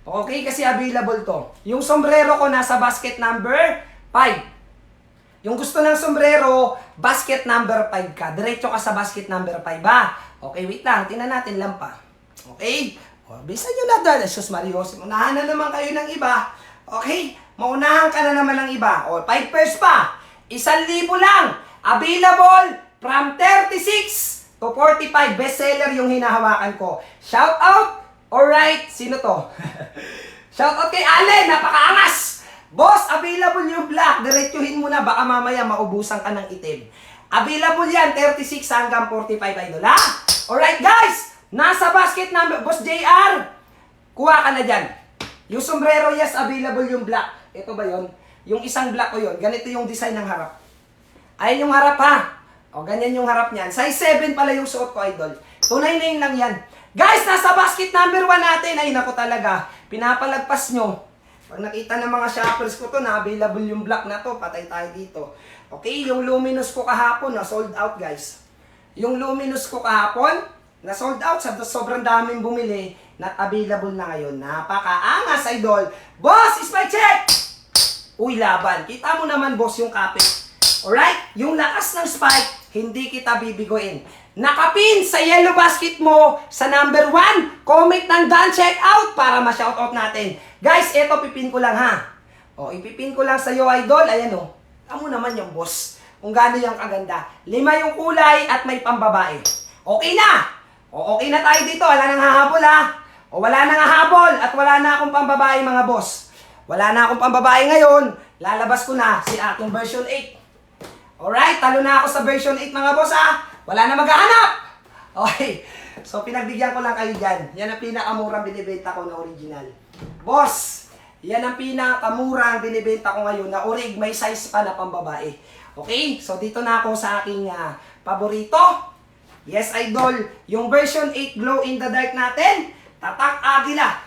Okay, kasi available to. Yung sombrero ko nasa basket number 5. Yung gusto ng sombrero, basket number 5 ka. Diretso ka sa basket number 5 ba? Okay, wait lang. Tingnan natin lang pa. Okay? O, bisa nyo na dahil. Jesus Marios, unahan na naman kayo ng iba. Okay? Maunahan ka na naman ng iba. O, 5 pairs pa. 1,000 lang. Available from 36 to 45. Bestseller yung hinahawakan ko. Shout out. Alright, sino to? Shout out kay Allen. Napakaangas. Boss, available yung black. Diretsuhin mo na. Baka mamaya maubusan ka ng itim. Available yan. 36 hanggang 45, Idol, ha? Alright, guys. Nasa basket number, Boss JR, kuha ka na dyan. Yung sombrero, yes, available yung black. Ito ba yon? Yung isang black ko yon. Ganito yung design ng harap. Ayan yung harap, ha? O, ganyan yung harap niyan. Size 7 pala yung suot ko, Idol. 299 lang yan. Guys, nasa basket number 1 natin. Ay, naku talaga. Pinapalagpas nyo. Pag nakita ng mga shoppers ko to, na available yung black na to, patay tayo dito. Okay, yung luminous ko kahapon, na sold out, guys. Yung luminous ko kahapon, na sold out, sobrang daming bumili. not available na ngayon. Napakaangas, idol. Boss, spike check! Uy, laban. Kita mo naman, boss, yung kapit. Alright? Yung lakas ng spike, hindi kita bibigoin. Nakapin sa yellow basket mo sa number 1. Comment ng done check out para ma-shoutout natin. Guys, eto pipin ko lang ha. O, ipipin ko lang sa'yo, idol. Ayan o. Amo naman yung boss. Kung gaano yung kaganda. 5 yung kulay at may pambabae. Okay na! O, okay na tayo dito. Wala nang hahabol ha. O, wala nang hahabol at wala na akong pambabae mga boss. Wala na akong pambabae ngayon. Lalabas ko na si aking version 8. Alright, talo na ako sa version 8 mga boss ha. Wala na maghahanap. Okay. So, pinagbigyan ko lang kayo dyan. Yan ang pinakamurang binibenta ko na original. Boss, yan ang pinakamurang binibenta ko ngayon na orig. May size pa na pambabae. Okay? So, dito na ako sa aking paborito. Yes, idol. Yung version 8 glow in the dark natin. Tatak Agila.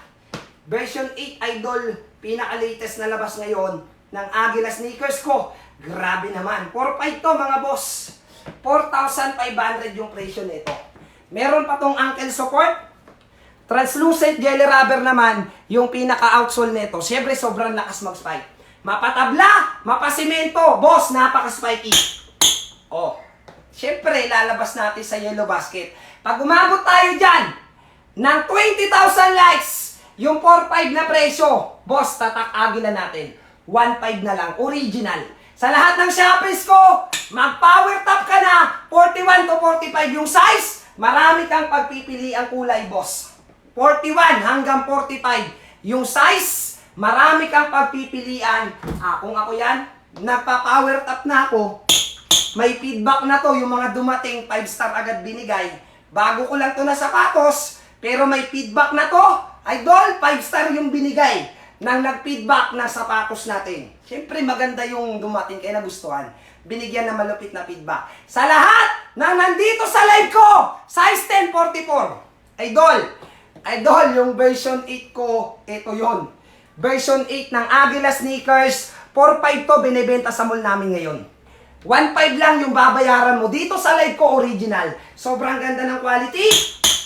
Version 8, idol. Pinaka-latest na labas ngayon ng Agila sneakers ko. Grabe naman. 4.5 to mga boss. 4,500 yung presyo nito. Meron pa tong ankle support. Translucent jelly rubber naman yung pinaka-outsole nito. Siyempre, sobrang lakas mag-spike. Mapatabla, mapasimento. Boss, napaka-spiky. Oh, siyempre, lalabas natin sa yellow basket. Pag umabot tayo dyan ng 20,000 likes, yung 4.5 na presyo, boss, tatak Agila natin. 1.5 na lang, original. Sa lahat ng shoppers ko, mag-power top ka na. 41 to 45 yung size. Marami kang pagpipili ang kulay, boss. 41 hanggang 45 yung size. Marami kang pagpipilian. Kung ako yan, nagpa-power top na ako. May feedback na to, yung mga dumating, 5 star agad binigay. Bago ko lang to na sapatos, pero may feedback na to. Idol, 5 star yung binigay nang nag-feedback na sapatos natin. Siyempre, maganda yung dumating kaya nagustuhan. Binigyan na malupit na feedback. Sa lahat na nandito sa live ko, size 1044. Idol, yung version 8 ko, ito yon. Version 8 ng Agila sneakers, 4.5 to, binibenta sa mall namin ngayon. 1.5 lang yung babayaran mo. Dito sa live ko, original. Sobrang ganda ng quality.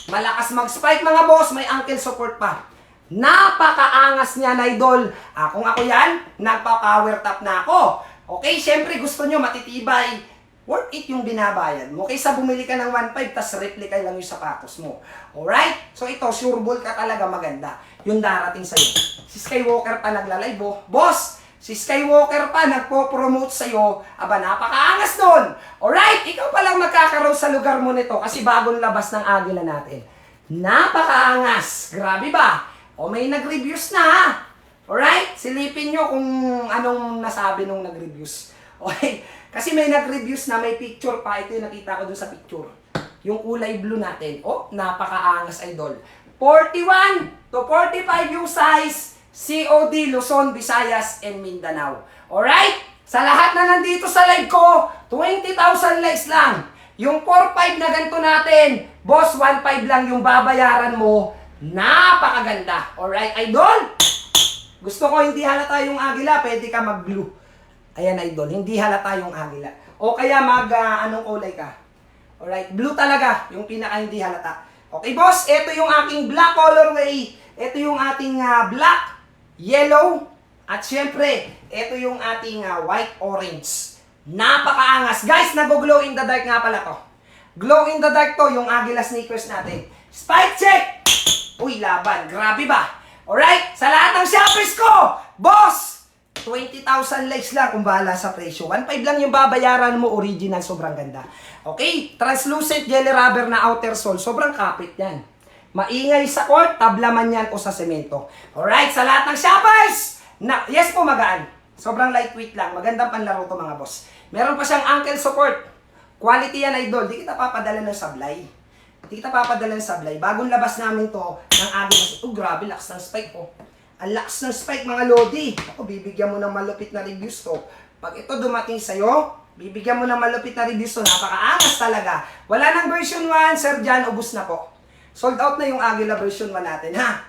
Malakas mag-spike mga boss, may ankle support pa. Napakaangas niya na idol. Kung ako yan, nagpa-power top na ako. Okay, syempre gusto nyo matitibay. Worth it yung binabayad mo. Kaysa bumili ka ng 1.5 tas replica lang yung sapatos mo. Alright? So ito, sure ball ka talaga maganda. Yung darating sa'yo. Si Skywalker pa nagla-live oh. Boss, si Skywalker pa nagpo-promote sa'yo. Aba, napakaangas nun. Alright, ikaw pa lang magkakaroon sa lugar mo nito kasi bagong labas ng Agila natin. Napakaangas. Grabe ba? O may nag-reviews na ha. Alright? Silipin nyo kung anong nasabi nung nag-reviews. Okay? Kasi may nag-reviews na may picture pa. Ito yung nakita ko dun sa picture. Yung kulay blue natin. Oh, napakaangas idol. 41 to 45 yung size. COD, Luzon, Visayas, and Mindanao. Alright? Sa lahat na nandito sa live ko, 20,000 likes lang. Yung 4.5 na ganito natin, boss, 1.5 lang yung babayaran mo. Napakaganda. Alright, idol? Gusto ko hindi halata yung Agila, pwede ka mag-blue. Ayan, idol, hindi halata yung Agila. O kaya anong kulay ka? Alright, blue talaga, yung pinaka hindi halata. Okay, boss, ito yung aking black colorway. Ito yung ating black, yellow, at syempre, ito yung ating white orange. Napakaangas. Guys, nag-glow in the dark nga pala to. Glow in the dark to, yung Agila sneakers natin. Spike check! Uy, laban. Grabe ba? Alright? Sa lahat ng shoppers ko, boss, 20,000 likes lang kung bahala sa presyo. 1.5 lang yung babayaran mo, original, sobrang ganda. Okay? Translucent jelly rubber na outer sole, sobrang kapit yan. Maingay sa court, tablaman yan o sa semento. Alright? Sa lahat ng shoppers, yes po, magaan. Sobrang lightweight lang. Magandang panlaro to mga boss. Meron pa siyang ankle support. Quality yan, idol. Di kita papadala ng sablay. Di kita papadala ng sablay. Bagong labas namin to ng Agila. Grabe, lakas ng spike oh. Ang lakas ng spike mga lodi. Ako, bibigyan mo ng malupit na reviews to. Pag ito dumating sa'yo, bibigyan mo ng malupit na reviews to. Napakaangas talaga. Wala nang version 1, Sir Jan, ubus na po. Sold out na yung Agila version 1 natin, ha?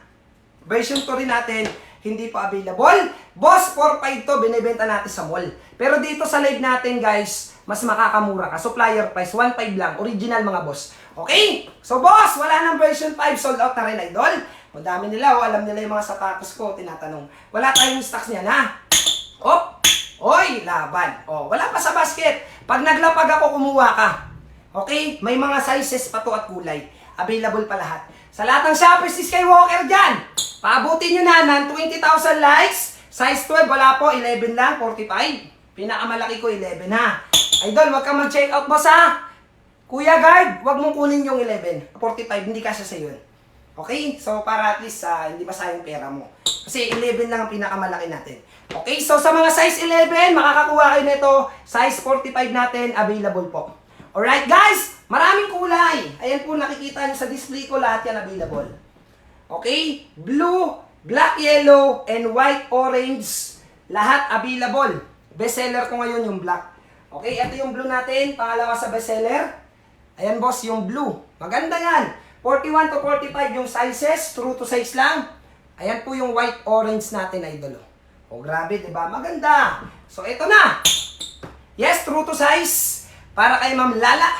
Version 2 rin natin, hindi pa available. Boss, 4.5 to, binibenta natin sa mall. Pero dito sa live natin, guys, mas makakamura ka. Supplier price, 1.5 lang. Original mga boss. Okay? So boss, wala nang version 5. Sold out na rin, idol. Ang dami nila, alam nila yung mga sapatos ko, tinatanong. Wala tayong stocks niyan, ha? Op! Oy, laban. O, wala pa sa basket. Pag naglapag ako, kumuha ka. Okay? May mga sizes pa to at kulay. Available pa lahat. Sa lahat ng shoppers si Skywalker dyan, paabutin nyo na ng 20,000 likes. Size 12, wala po, 11 lang, 45. Pinakamalaki ko, 11 ha. Idol, wag kang mag-check out boss ha. Kuya Guard, wag mong kunin yung 11. 45, hindi kasya sa yun. Okay? So, para at least hindi masayang pera mo. Kasi 11 lang ang pinakamalaki natin. Okay? So, sa mga size 11, makakakuha kayo nito. Size 45 natin, available po. Alright guys, maraming kulay. Ayan po, nakikita nyo sa display ko, lahat yan available. Okay? Blue, black, yellow, and white, orange. Lahat available. Bestseller ko ngayon yung black. Okay, ito yung blue natin. Pangalawa sa bestseller. Ayan boss, yung blue. Maganda yan. 41 to 45 yung sizes. True to size lang. Ayan po yung white, orange natin, idol. Oh, grabe, diba? Maganda. So, ito na. Yes, true to size. Para kay Ma'am Lala.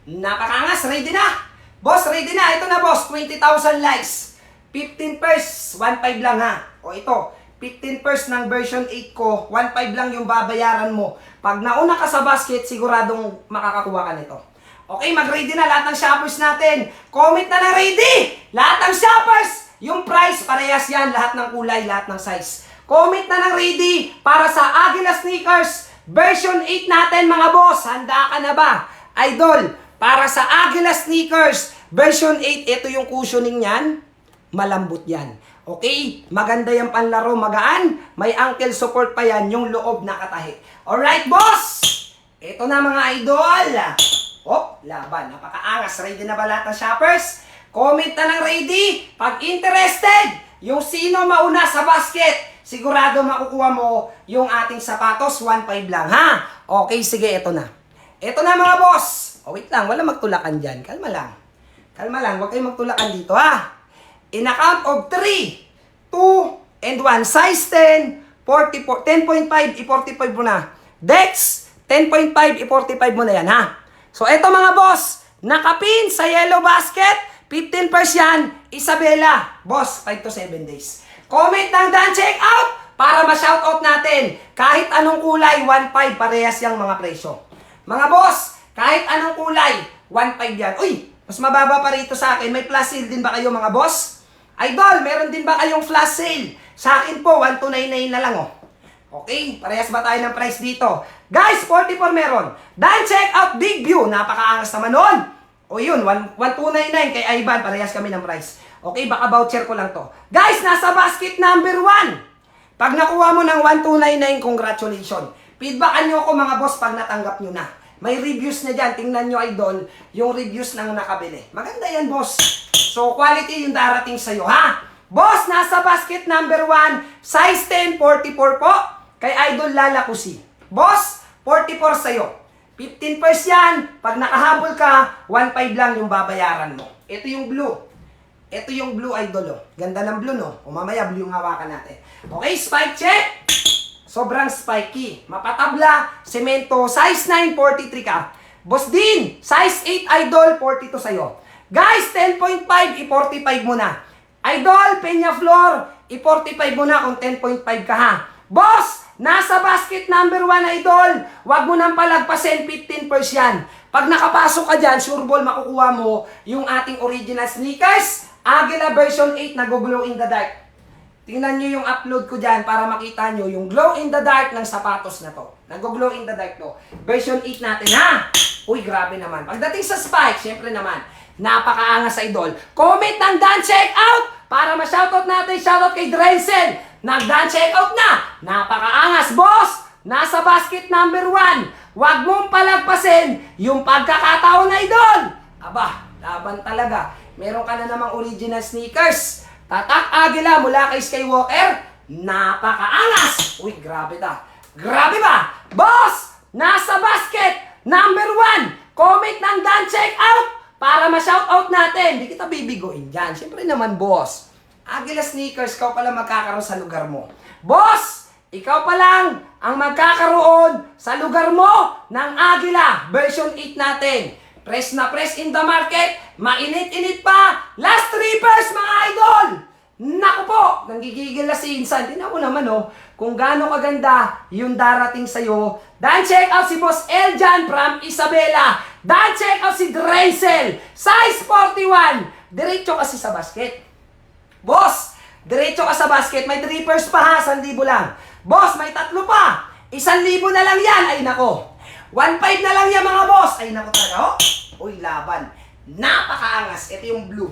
Napakangas, ready na. Boss, ready na. Ito na boss, 20,000 likes. 15 pairs, 1.5 lang ha. O ito, 15 pairs ng version 8 ko, 1.5 lang yung babayaran mo. Pag nauna ka sa basket, siguradong makakakuha ka nito. Okay, mag-ready na lahat ng shoppers natin. Comment na na ready. Lahat ng shoppers, yung price, parehas yan. Lahat ng kulay, lahat ng size. Comment na ng ready para sa Aguila Sneakers. Version 8 natin mga boss, handa ka na ba? Idol, para sa Aguila Sneakers, version 8, ito yung cushioning niyan, malambot yan. Okay? Maganda yung panlaro, magaan, may ankle support pa yan, yung loob nakatahi. Alright boss, ito na mga idol. Oh, laban, napakaangas. Ready na ba lahat ng shoppers? Comment na ng ready. Pag interested, yung sino mauna sa basket, sigurado makukuha mo yung ating sapatos, 1.5 lang, ha? Okay, sige, ito na. Ito na mga boss. Oh, wait lang, wala magtulakan dyan. Kalma lang. Kalma lang, huwag kayong magtulakan dito, ha? In a count of 3, 2, and 1. Size 10, 44, 10.5, i-45 mo na. Dex, 10.5, i-45 mo na yan, ha? So, ito mga boss, nakapin sa yellow basket, 15 pairs yan, Isabela. Boss, 5 to 7 days. Comment ng Dan check out para ma-shoutout natin. Kahit anong kulay, 1.5 parehas yung mga presyo. Mga boss, kahit anong kulay, 1.5 yan. Uy, mas mababa pa rito sa akin. May flash sale din ba kayo mga boss? Idol, meron din ba kayong flash sale? Sa akin po, 1299 na lang oh. Okay, parehas ba tayo ng price dito? Guys, 44 meron. Dan check out Big View, napakaangas naman nun. O yun, 1299 kay Ivan, parehas kami ng price. Okay, baka voucher ko lang to. Guys, nasa basket number 1. Pag nakuha mo ng 1299, congratulations. Feedbackan nyo ako mga boss pag natanggap nyo na. May reviews na dyan. Tingnan nyo idol, yung reviews ng nakabili. Maganda yan boss. So, quality yung darating sa'yo ha. Boss, nasa basket number 1, size 10, 44 po. Kay Idol Lala Kusi. Boss, 44 sa'yo. 15 pairs yan. Pag nakahabol ka, 1.5 lang yung babayaran mo. Ito yung blue. Ito yung blue, idol, oh. Ganda ng blue, no? O mamaya, blue yung hawakan natin. Okay, spike check. Sobrang spiky. Mapatabla, semento, size 9, 43 ka. Boss din, size 8, idol, 42 sa'yo. Guys, 10.5, i-45 mo na. Idol, Peña Flor, i-45 mo na kung 10.5 ka, ha. Boss, nasa basket number 1, idol. Huwag mo nang palagpasin, 15 pairs yan. Pag nakapasok ka dyan, sure ball makukuha mo yung ating original sneakers. Aguila version 8, nag-glow in the dark. Tingnan nyo yung upload ko dyan para makita nyo yung glow in the dark ng sapatos na to. Nag-glow in the dark to. Version 8 natin, ha? Uy, grabe naman. Pagdating sa spike, syempre naman, napakaangas sa idol. Comment ng Dan check out para ma-shoutout natin. Shoutout kay Drenzel. Nag-Dan check out na. Napakaangas, boss. Nasa basket number 1. Huwag mong palagpasin yung pagkakataon na idol. Aba, laban talaga. Meron ka na namang original sneakers. Tatak Aguila mula kay Skywalker. Napakaangas. Uy, grabe ta. Grabe ba? Boss, nasa basket number 1. Comment ng Dan check out para ma-shoutout natin. Di kita bibiguin dyan. Siyempre naman, boss. Aguila Sneakers, ikaw pala magkakaroon sa lugar mo. Boss, ikaw pa lang ang magkakaroon sa lugar mo ng Aguila version 8 natin. Press na press in the market. Mainit-init pa. Last 3 pairs mga idol. Naku po! Nanggigigil na si Insan. Tingnan mo naman kung gaano kaganda yung darating sa'yo. Dan check out si Boss Eljan from Isabela. Dan check out si Dreisel. Size 41. Diretso kasi sa basket. Boss, diretso ka sa basket. May 3 pairs pa ha, 1,000 lang. Boss, may 3 pa. 1,000 na lang yan. Ay nako. 1,500 na lang yan mga boss. Ay nako talaga. Uy, laban. Napakaangas. Ito yung blue.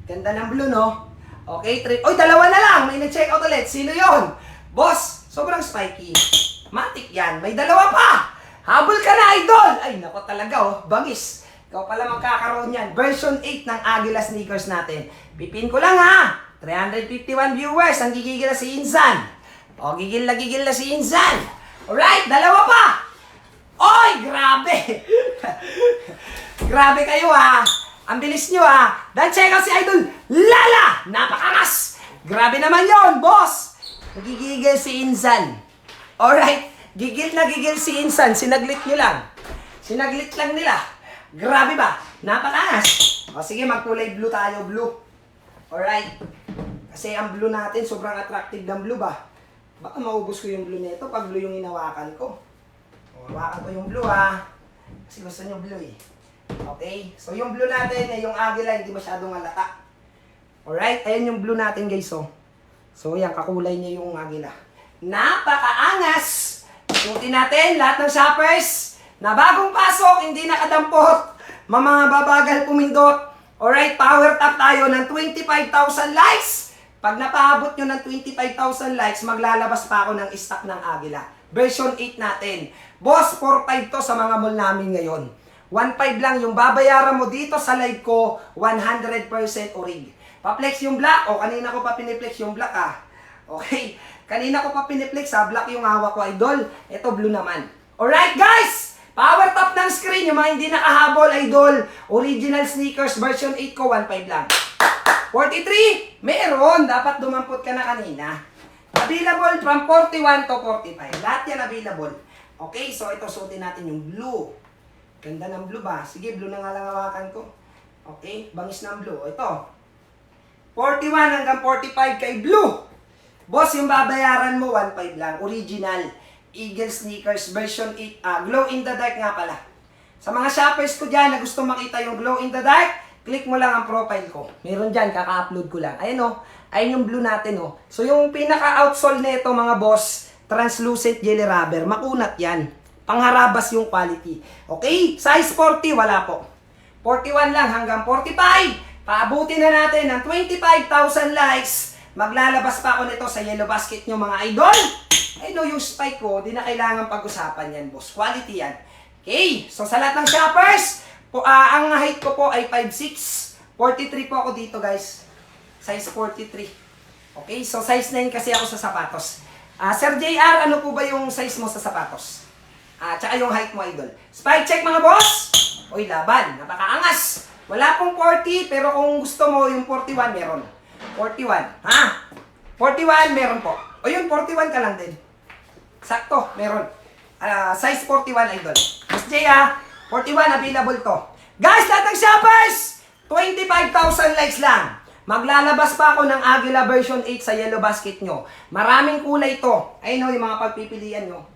Ganda ng blue, no? Okay, 3. Oy, 2 na lang. May na-check out ulit. Sino yon? Boss, sobrang spiky. Matik yan. May 2 pa. Habol ka na, idol. Ay, nako talaga, bangis. Ikaw pala magkakaroon yan. Version 8 ng Agila sneakers natin. Pipin ko lang, ha? 351 viewers. Ang gigigil na si Insan. O, gigil na si Insan. Alright, 2 pa. Oy, grabe. Grabe kayo, ha? Ang bilis nyo, ha? Dan check out si Idol Lala! Napakangas! Grabe naman yon, boss! Nagigigil si Insan. Alright, gigil na gigil si Insan. Sinaglit nyo lang. Sinaglit lang nila. Grabe ba? Napakangas. O sige, magkulay blue tayo, blue. Alright. Kasi ang blue natin, sobrang attractive ng blue ba? Baka maubos ko yung blue nito pag blue yung inawakan ko. O, hawakan ko yung blue, ha? Kasi gusto nyo blue, eh. Okay? So, yung blue natin, yung Agila, hindi masyadong halata. Alright? Ayan yung blue natin, guys, oh. So, yan, kakulay niya yung Agila. Napakaangas! Suotin natin, lahat ng shoppers na bagong pasok, hindi nakadampot, mga babagal pumindot. Alright, power tap tayo ng 25,000 likes. Pag napaabot nyo ng 25,000 likes, maglalabas pa ako ng stock ng Agila. Version 8 natin. Boss, 4.5 to sa mga mall namin ngayon. 1.5 lang yung babayaran mo dito sa live ko, 100% orig. Pa-flex yung black, o kanina ko pa piniplex yung black, ah. Okay, kanina ko pa piniplex, ha, black yung hawak ko, idol. Ito blue naman. Alright guys, power top ng screen, yung mga hindi nakahabol, idol. Original sneakers, version 8 ko, 1.5 lang. 43, meron, dapat dumampot ka na kanina. Available from 41 to 45, lahat yan available. Okay, so ito suotin natin yung blue. Ganda ng blue ba? Sige, blue na nga lang hawakan ko. Okay, bangis ng blue. Ito. 41 hanggang 45 kay blue. Boss, yung babayaran mo, 1.5 lang. Original. Eagle sneakers version 8. Glow in the dark nga pala. Sa mga shoppers ko dyan na gusto makita yung glow in the dark, click mo lang ang profile ko. Meron dyan, kaka-upload ko lang. Ayun o. Ayun yung blue natin o. So yung pinaka-outsole nito mga boss, translucent jelly rubber. Makunat yan. Pangharabas yung quality. Okay? Size 40, wala po. 41 lang hanggang 45. Paabutin na natin ng 25,000 likes. Maglalabas pa ako nito sa yellow basket nyo mga idol. I know yung spike ko, di na kailangan pag-usapan yan, boss. Quality yan. Okay? So sa lahat ng shoppers, ang height ko po ay 5'6". 43 po ako dito, guys. Size 43. Okay? So size 9 kasi ako sa sapatos. Sir JR, ano po ba yung size mo sa sapatos? Tsaka yung height mo, idol. Spike check mga boss! Uy, laban. Napakaangas. Wala pong 40, pero kung gusto mo, yung 41 meron. 41. 41 meron po. O yun, 41 ka lang din. Sakto, meron. Size 41, idol. Mas J, 41 available to. Guys, lahat ng shoppers! 25,000 likes lang. Maglalabas pa ako ng Agila version 8 sa yellow basket nyo. Maraming kulay to. Ayun o, yung mga pagpipilian nyo.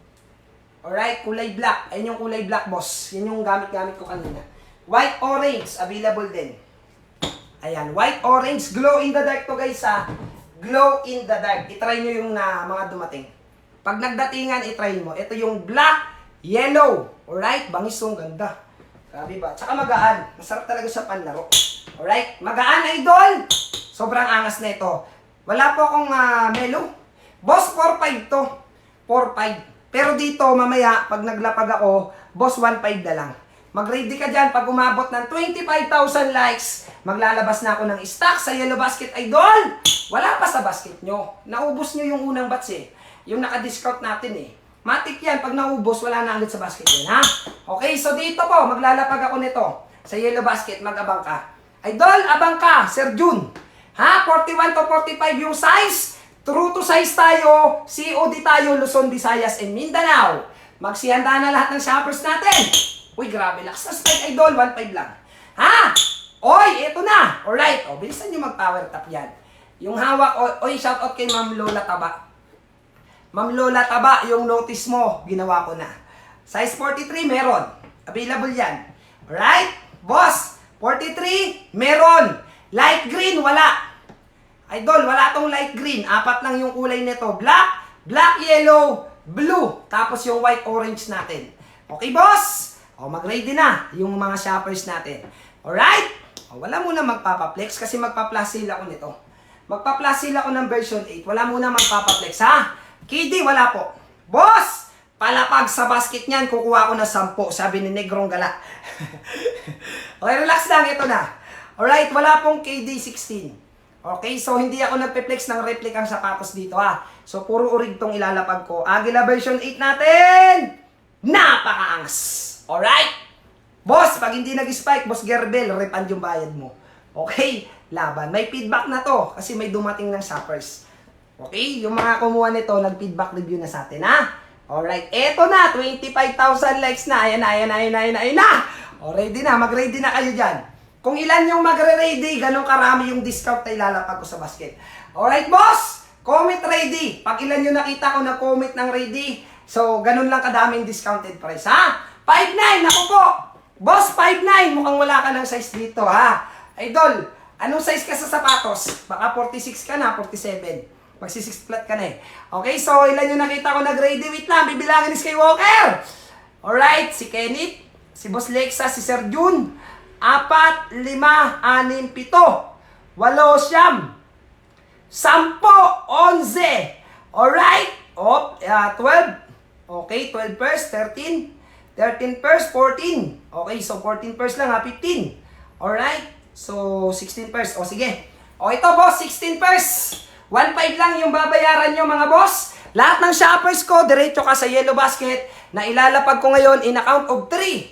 Alright, kulay black. Ayun yung kulay black, boss. Yan yung gamit-gamit ko kanina. White orange, available din. Ayan, white orange. Glow in the dark to, guys, ha. Glow in the dark. I-try nyo yung mga dumating. Pag nagdatingan, i-try mo. Ito yung black, yellow. Alright, bangis yung ganda. Grabe ba? Tsaka magaan. Masarap talaga sa panlaro. Alright, magaan, idol. Sobrang angas na ito. Wala po akong melo. Boss, 4.5 to. 4.5. Pero dito, mamaya, pag naglapag ako, boss, 1.5 na lang. Mag-ready ka dyan. Pag umabot ng 25,000 likes, maglalabas na ako ng stock sa yellow basket, idol. Wala pa sa basket nyo. Naubos nyo yung unang batch, eh. Yung naka-discount natin, eh. Matik yan. Pag naubos, wala na agad sa basket yan, ha? Okay, so dito po, maglalapag ako nito. Sa yellow basket, mag-abang ka. Idol, abang ka, Sir June. 41 to 45 yung size. True to size tayo, COD tayo, Luzon, Visayas, and Mindanao. Magsihanda na lahat ng shoppers natin. Uy, grabe, lakas na spike, idol, 1.5 lang. Oy, eto na. Alright, bilisan nyo mag-power tap yan. Yung hawak, oy, shoutout kay Ma'am Lola Taba. Ma'am Lola Taba, yung notice mo, ginawa ko na. Size 43, meron. Available yan. Alright? Boss, 43, meron. Light green, wala. Idol, wala tong light green. 4 lang yung kulay nito. Black, black, yellow, blue. Tapos yung white, orange natin. Okay, boss? O, mag-ready na yung mga shoppers natin. Alright? O, wala muna magpapaplex kasi magpa-plus sale ako nito. Magpa-plus sale ako ng version 8. Wala muna magpapaplex, ha? KD, wala po. Boss! Palapag sa basket niyan, kukuha ko na 10, sabi ni Negrong Gala. Okay, relax lang. Ito na. Alright, wala pong KD 16. Okay, so hindi ako nagpe-flex ng replicang sapatos dito, ha? So, puro urig tong ilalapag ko. Agila version 8 natin! Napakaangas! Alright? Boss, pag hindi nag-spike, Boss Gerbel, refund yung bayad mo. Okay? Laban. May feedback na to kasi may dumating ng shoppers. Okay? Yung mga kumuha nito, nag-feedback review na sa atin, ha? Alright. Eto na. 25,000 likes na. Ayan na. O, ready na. Mag-ready na kayo dyan. Kung ilan yung magre-ready, ganun karami yung discount na ilalapag ko sa basket. Alright, boss? Comment ready. Pag ilan yung nakita ko na comment ng ready, so, ganun lang kadaming discounted price, ha? 5'9", ako po. Boss, 5'9", mukhang wala ka ng size dito, ha? Idol, anong size ka sa sapatos? Baka 46 ka na, 47. Magsi-6 flat ka na eh. Okay, so ilan yung nakita ko nag-ready? Wait lang, bibilangin ni Skywalker. Alright, si Kenneth, si Boss Lexa, si Sir Jun. 4, 5, 6, 7, 8, 9, 10, 11. Alright? 12. Okay, 12 pairs, 13. 13 pairs, 14. Okay, so 14 pairs lang ha, 15. Alright? So, 16 pairs. O, sige. O, ito boss, 16 pairs. 1.5 lang yung babayaran nyo mga boss. Lahat ng shoppers ko, diretso ka sa yellow basket na ilalapag ko ngayon in a count of 3,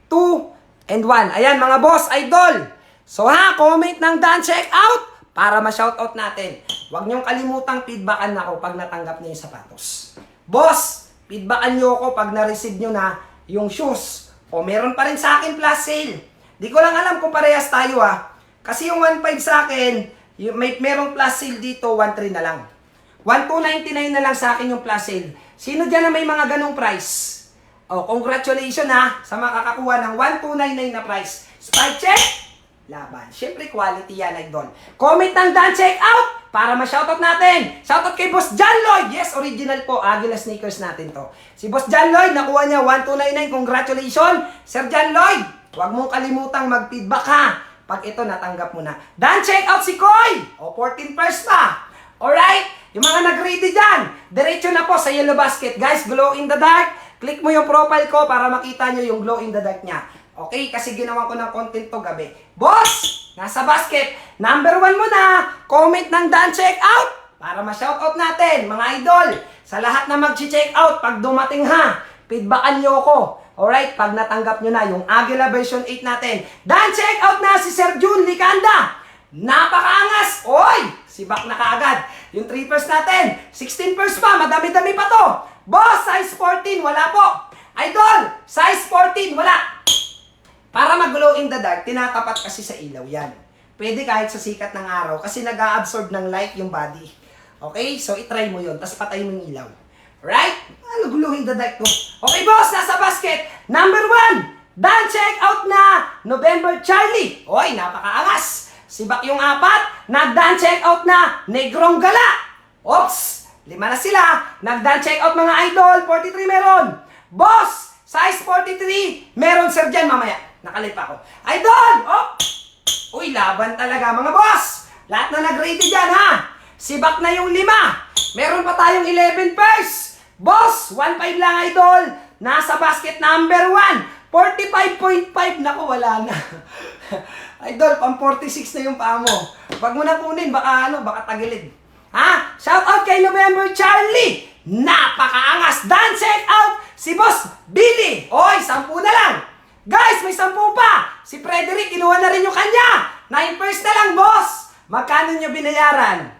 2, and 1. Ayan mga boss, idol. So ha, comment ng done check out para ma-shoutout natin. Huwag nyong kalimutang feedbackan ako pag natanggap niyo yung sapatos. Boss, feedbackan nyo ako pag na-receive nyo na yung shoes. O meron pa rin sa akin plus sale. Di ko lang alam kung parehas tayo ha. Kasi yung 1.5 sa akin, merong plus sale dito, 1.3 na lang. 1.299 na lang sa akin yung plus sale. Sino dyan na may mga ganong price? O, congratulations ha sa makakakuha ng 1.299 na price. Spike check, laban. Siyempre quality yan, idol. Comment ng done check out para ma-shoutout natin. Shoutout kay Boss John Lloyd. Yes, original po. Agila sneakers natin to. Si Boss John Lloyd, nakuha niya 1.299. Congratulations, Sir John Lloyd. Huwag mong kalimutang mag-feedback ha pag ito natanggap mo na. Done check out si Koy. O, 14 pairs pa. Alright? Yung mga nag-ready dyan, diretso na po sa yellow basket. Guys, glow in the dark. Click mo yung profile ko para makita nyo yung glow in the dark niya. Okay? Kasi ginawa ko ng content to gabi. Boss! Nasa basket. Number 1 mo na. Comment ng done check out para ma-shoutout natin, mga idol. Sa lahat na mag-check out, pag dumating ha, feedbackan nyo ako. Alright? Pag natanggap nyo na yung Agila version 8 natin. Done check out na si Sir Jun Licanda. Napakaangas! Oy! Sibak na kaagad. Yung 3 pairs natin. 16 pairs pa. Madami-dami pa to. Boss, size 14. Wala po. Idol, size 14. Wala. Para mag-glow in the dark, tinatapat kasi sa ilaw yan. Pwede kahit sa sikat ng araw kasi nag-a-absorb ng light yung body. Okay? So, itry mo yun. Tapos patay mo yung ilaw. Right? Ano glow in the dark to? Okay, boss. Nasa basket. Number 1. Done check out na. November Charlie. Oy, napakaangas. Sibak yung 4. Nag-done check out na. Negrong Gala. Oops. 5 na sila. Nag-done check out mga idol. 43 meron. Boss, size 43. Meron sir dyan mamaya. Nakalip ako. Idol! Oh! Uy, laban talaga mga boss. Lahat na nag-ready dyan ha. Sibak na yung 5. Meron pa tayong 11 pairs. Boss, 1.5 lang idol. Nasa basket number 1. 45.5. Naku, wala na. Idol, pang 46 na yung paa mo. Wag mo na kunin, baka tagilid. Ha? Shout out kay November Charlie. Napakaangas. Done check out si Boss Billy. Oy, 10 na lang. Guys, may 10 pa. Si Frederick, kinuha na rin yung kanya. 9 pairs na lang, boss. Magkano nyo binayaran?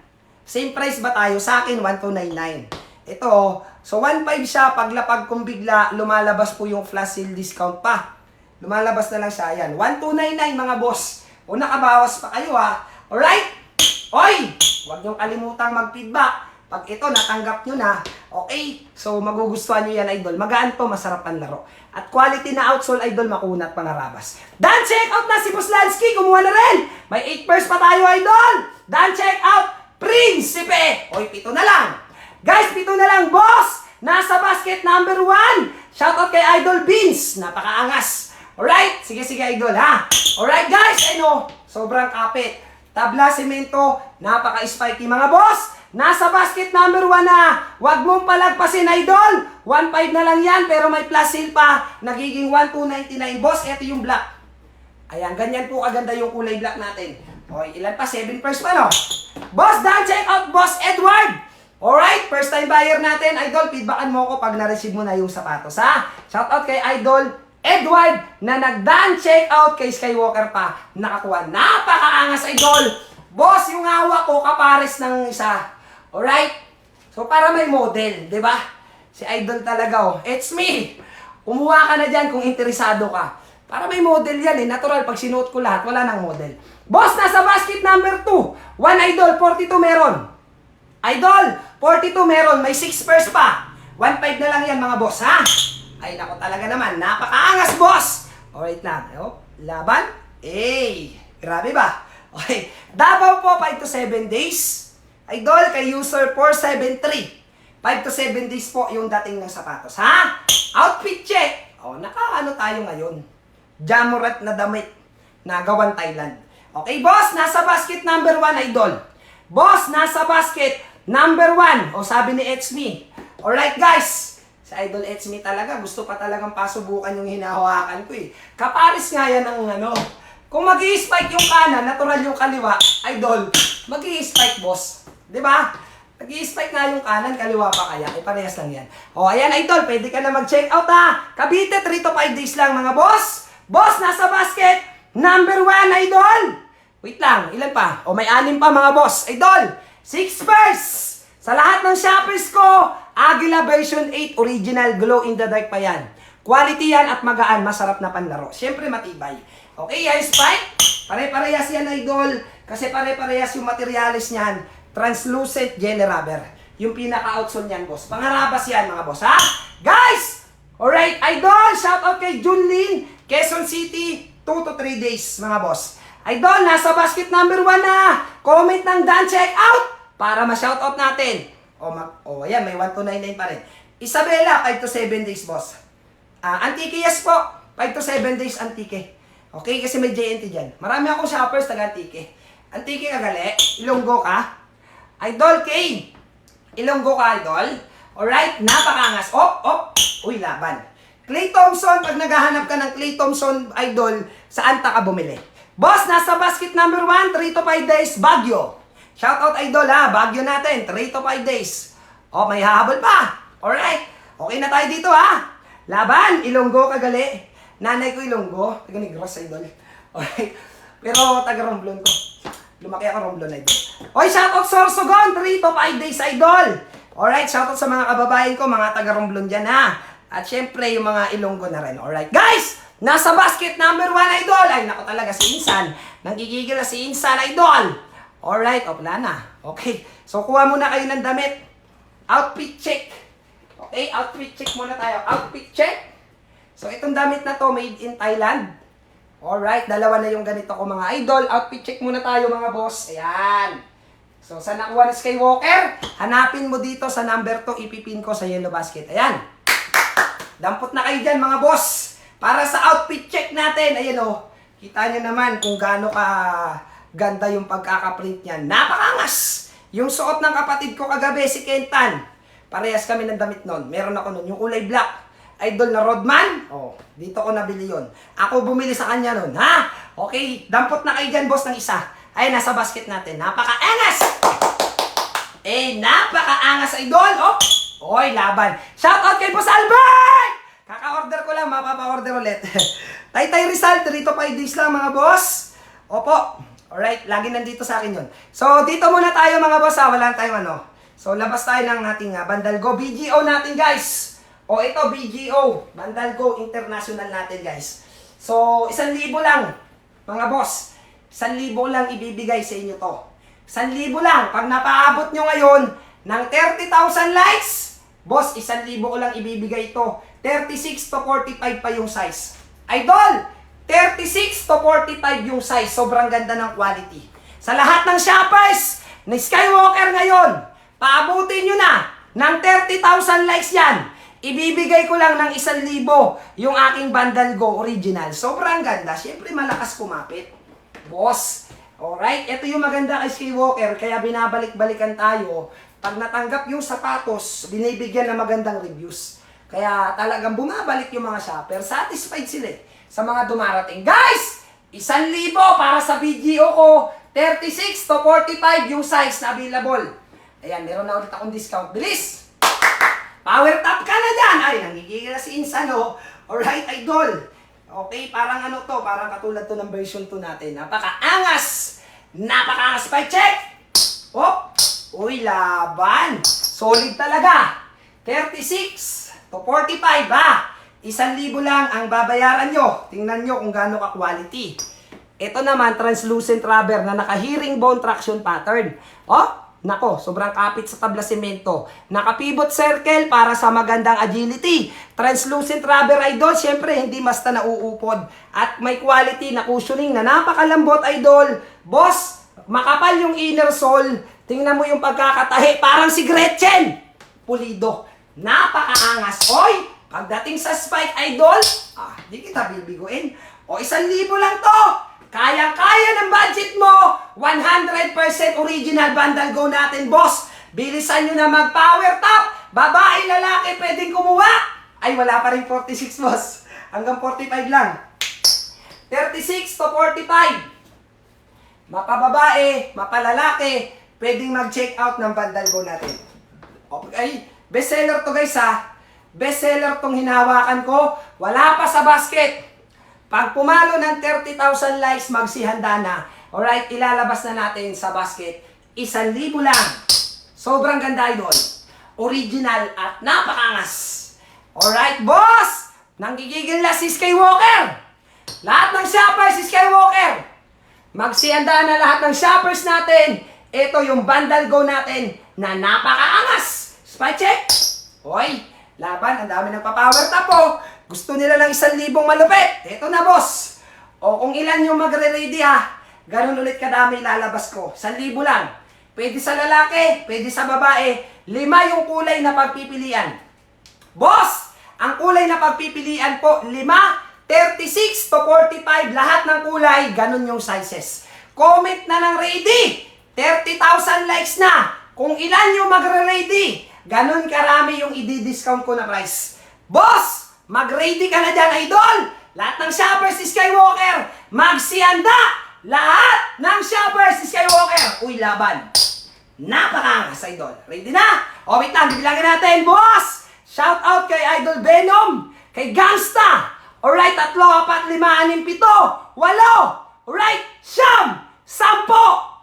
Same price ba tayo? Sa akin, 1,299. Ito, so 1.5 siya. Paglapag kong bigla, lumalabas po yung flash sale discount pa. Lumalabas na lang siya. Ayan, 1,299 mga boss. O nakabawas pa kayo ha. Alright? Oy! Huwag niyong kalimutang mag-feedback. Pag ito, natanggap nyo na, okay? So, magugustuhan nyo yan, idol. Magaan to, masarap ang laro. At quality na outsole, idol, makunat pangarabas. Dan, check out na si Boss Lansky. Kumuha na rin. May 8 pairs pa tayo, idol. Dan, check out. Prinsipe. Oy, 7 na lang. Guys, 7 na lang, boss. Nasa basket number 1. Shoutout kay Idol Beans. Napakaangas. Alright? Sige, idol, ha? Alright, guys. Ano? Sobrang kapit. Tabla, semento. Napaka-spiky, mga boss. Nasa basket number 1 na. Huwag mong palagpasin, idol. 1.5 na lang yan, pero may plus sale pa. Nagiging 1,299. Boss, ito yung black. Ayan, ganyan po kaganda yung kulay black natin. Okay, ilan pa? 7 pairs pa, no? Boss, Dan, check out Boss Edward. Alright, first time buyer natin. Idol, feedbackan mo ko pag na-receive mo na yung sapatos, ha? Shout out kay Idol Edward na nag-dan check out kay Skywalker pa. Nakakuha. Napakaangas, idol. Boss, yung hawak ko, kapares ng isa. Alright? So, para may model, di ba? Si Idol talaga, oh. It's me! Kumuha ka na dyan kung interesado ka. Para may model yan, eh. Natural, pag sinuot ko lahat, wala nang model. Boss, nasa basket number 2. 1 Idol, 42 meron. Idol, 42 meron. May 6 pairs pa. 1.5 na lang yan, mga boss, ha? Ay, nako talaga naman. Napakaangas, boss! Alright lang. Oh, laban. Grabe ba? Okay. Davao po, 5 to 7 days. Idol, kay user 473. 5 to 7 days po yung dating ng sapatos, ha? Outfit check. O, nakaano tayo ngayon? Jamurat na damit na gawan Thailand. Okay, boss, nasa basket number 1, idol. Boss, nasa basket number 1. O, sabi ni Etsme. Alright, guys. Si Idol Etsme talaga, gusto pa talagang pasubukan yung hinahawakan ko, eh. Kaparis nga yan ng ano. Kung mag-i-spike yung kanan, natural yung kaliwa, idol, mag-i-spike, boss. Diba? Nag-i-spike nga yung kanan, kaliwa pa kaya. Parehas lang yan. O, ayan, idol, pwede ka na mag-check out, ha? Cavite, 3 to 5 days lang, mga boss. Boss, nasa basket, number 1, idol. Wait lang, ilan pa? O, may 6 pa, mga boss. Idol, 6 pairs. Sa lahat ng shoppers ko, Aguila version 8, original, glow in the dark pa yan. Quality yan at magaan, masarap na panlaro. Siyempre, matibay. Okay, yan, spike. Pare-parehas yan, idol. Kasi pare-parehas yung materialis niyan. Translucent jelly rubber. Yung pinaka-outsole niyan, boss. Pangarabas yan, mga boss, ha? Guys! Alright, idol! Shoutout kay Junlin, Quezon City, 2 to 3 days, mga boss. Idol, nasa basket number 1 na. Comment ng Dan check out para ma-shoutout natin. Ayan, may 1,299 pa rin. Isabela, 5 to 7 days, boss. Antique, yes po. 5 to 7 days, antique. Okay, kasi may JNT dyan. Marami akong shoppers taga-Antique. Antique ka gali? Ilonggo ka? Idol K! Ilonggo ka, idol? Alright, napakangas. Uy, laban. Clay Thompson, pag naghahanap ka ng Clay Thompson, idol, saan ta ka bumili? Boss, nasa basket number 1, 3 to 5 days, Baguio. Shoutout, idol, ha? Baguio natin, 3 to 5 days. May hahabol pa. Alright, okay na tayo dito, ha? Laban, Ilonggo ka gali. Nanay ko Ilonggo, taga-Negros, idol. Alright. Pero taga-Romblon ko. Lumaki ako Romblon, idol. Oy, shoutout Sorsogon, 3 to 5 days, idol. Alright, shoutout sa mga kababayan ko, mga taga-Romblon dyan, ha. At syempre, yung mga Ilonggo na rin. Alright, guys! Nasa basket number 1, idol. Ay, nako talaga, si Insan. Nanggigigil na si Insan, idol. Alright, wala na. Okay, so kuha muna kayo ng damit. Outfit check. Okay, outfit check muna tayo. Outfit check. So, itong damit na to, made in Thailand. Alright, dalawa na yung ganito ko, mga idol. Outfit check muna tayo, mga boss. Ayan. So, saan nakuha na Skywalker? Hanapin mo dito sa number 2, ipipin ko sa yellow basket. Ayan. Dampot na kayo dyan, mga boss. Para sa outfit check natin. Ayan, oh. Kita nyo naman kung gaano ka ganda yung pagkakaprint niyan. Napakangas! Yung suot ng kapatid ko kagabi, si Kentan. Parehas kami ng damit nun. Meron ako nun, yung kulay black. Idol na Rodman, dito ko nabili yun. Ako bumili sa kanya nun, ha? Okay, dampot na kayo dyan, boss, ng isa. Ay, nasa basket natin. Napaka-angas! Napaka-angas, idol! Oy, laban. Shoutout kay Boss Albert! Kaka-order ko lang, mapapa-order ulit. Taytay Rizal, 3 to 5 days lang, mga boss. Opo. Alright, lagi nandito sa akin yun. So, dito muna tayo, mga boss, ha? Wala tayong ano. So, labas tayo ng ating Bandalgo BGO natin, guys. Ito, BGO. Bandalgo International natin, guys. So, 1,000 lang, mga boss. 1,000 lang ibibigay sa inyo to. 1,000 lang. Pag napaabot nyo ngayon ng 30,000 likes, boss, 1,000 ko lang ibibigay ito. 36 to 45 pa yung size. Idol, 36 to 45 yung size. Sobrang ganda ng quality. Sa lahat ng shoppers na Skywalker ngayon, paabutin nyo na ng 30,000 likes yan. Ibibigay ko lang ng 1,000 yung aking Bandal Go original. Sobrang ganda. Siyempre malakas kumapit. Boss, alright? Ito yung maganda kay Skywalker, kaya binabalik-balikan tayo. Pag natanggap yung sapatos, binibigyan ng magandang reviews. Kaya talagang bumabalik yung mga shopper. Satisfied sila sa mga dumarating. Guys! 1,000 para sa video ko. 36 to 45 yung size na available. Ayan, meron na ulit akong discount. Bilis! Power top ka na dyan! Ay, nangigigil na si Insan, oh. Alright, idol. Okay, parang ano to, parang katulad to ng version 2 natin. Napaka-angas! Napaka-angas pa, check! Oh! Uy, laban! Solid talaga! 36 to 45, ha? 1,000 lang ang babayaran nyo. Tingnan nyo kung gaano ka-quality. Ito naman, translucent rubber na naka-hearing bone traction pattern. Oh, nako, sobrang kapit sa tabla semento. Naka-pivot circle para sa magandang agility. Translucent rubber, idol, syempre hindi basta nauupod. At may quality na cushioning na napakalambot, idol. Boss, makapal yung inner sole. Tingnan mo yung pagkakatahi, parang si Gretchen. Pulido. Napakaangas. Oy, pagdating sa spike, idol, di kita bibiguin. O, 1,000 lang to. Kayang-kaya ng budget mo. 100% original Bandal Go natin, boss. Bilisan nyo na mag-power top. Babae, lalaki, pwedeng kumuha. Ay, wala pa rin 46, boss. Hanggang 45 lang. 36 to 45. Mapababae, mapalalaki, pwedeng mag-check out ng Bandal Go natin. Okay, bestseller to guys, ha. Bestseller tong hinawakan ko. Wala pa sa basket. Pag pumalo ng 30,000 likes, magsihanda na. Alright, ilalabas na natin sa basket. 1,000 lang. Sobrang ganda, idol. Original at napakangas. Alright, boss! Nanggigigil na si Skywalker. Lahat ng shoppers si Skywalker. Magsihanda na lahat ng shoppers natin. Ito yung Bandal Go natin na napakaangas. Spy check. Hoy, laban, ang dami nagpa-power top, oh. Gusto nila ng 1,000 malupit. Ito na, boss. O kung ilan yung magre-ready, ha. Ganun ulit kadami lalabas ko. 1,000 lang. Pwede sa lalaki, pwede sa babae. 5 yung kulay na pagpipilian. Boss, ang kulay na pagpipilian po, 5, 36 to 45. Lahat ng kulay, ganun yung sizes. Comment na ng ready. 30,000 likes na. Kung ilan yung magre-ready, ganun karami yung i-discount ko na price. Boss, mag-ready ka na dyan, idol! Lahat ng shoppers si Skywalker, magsihanda! Lahat ng shoppers si Skywalker! Uy, laban! Napakangas, idol. Ready na? O, wait lang, bibilangin natin, boss! Shout out kay Idol Venom, kay Gangsta! Alright, 3, 4, 5, 6, 7, 8! Alright, 9, 10,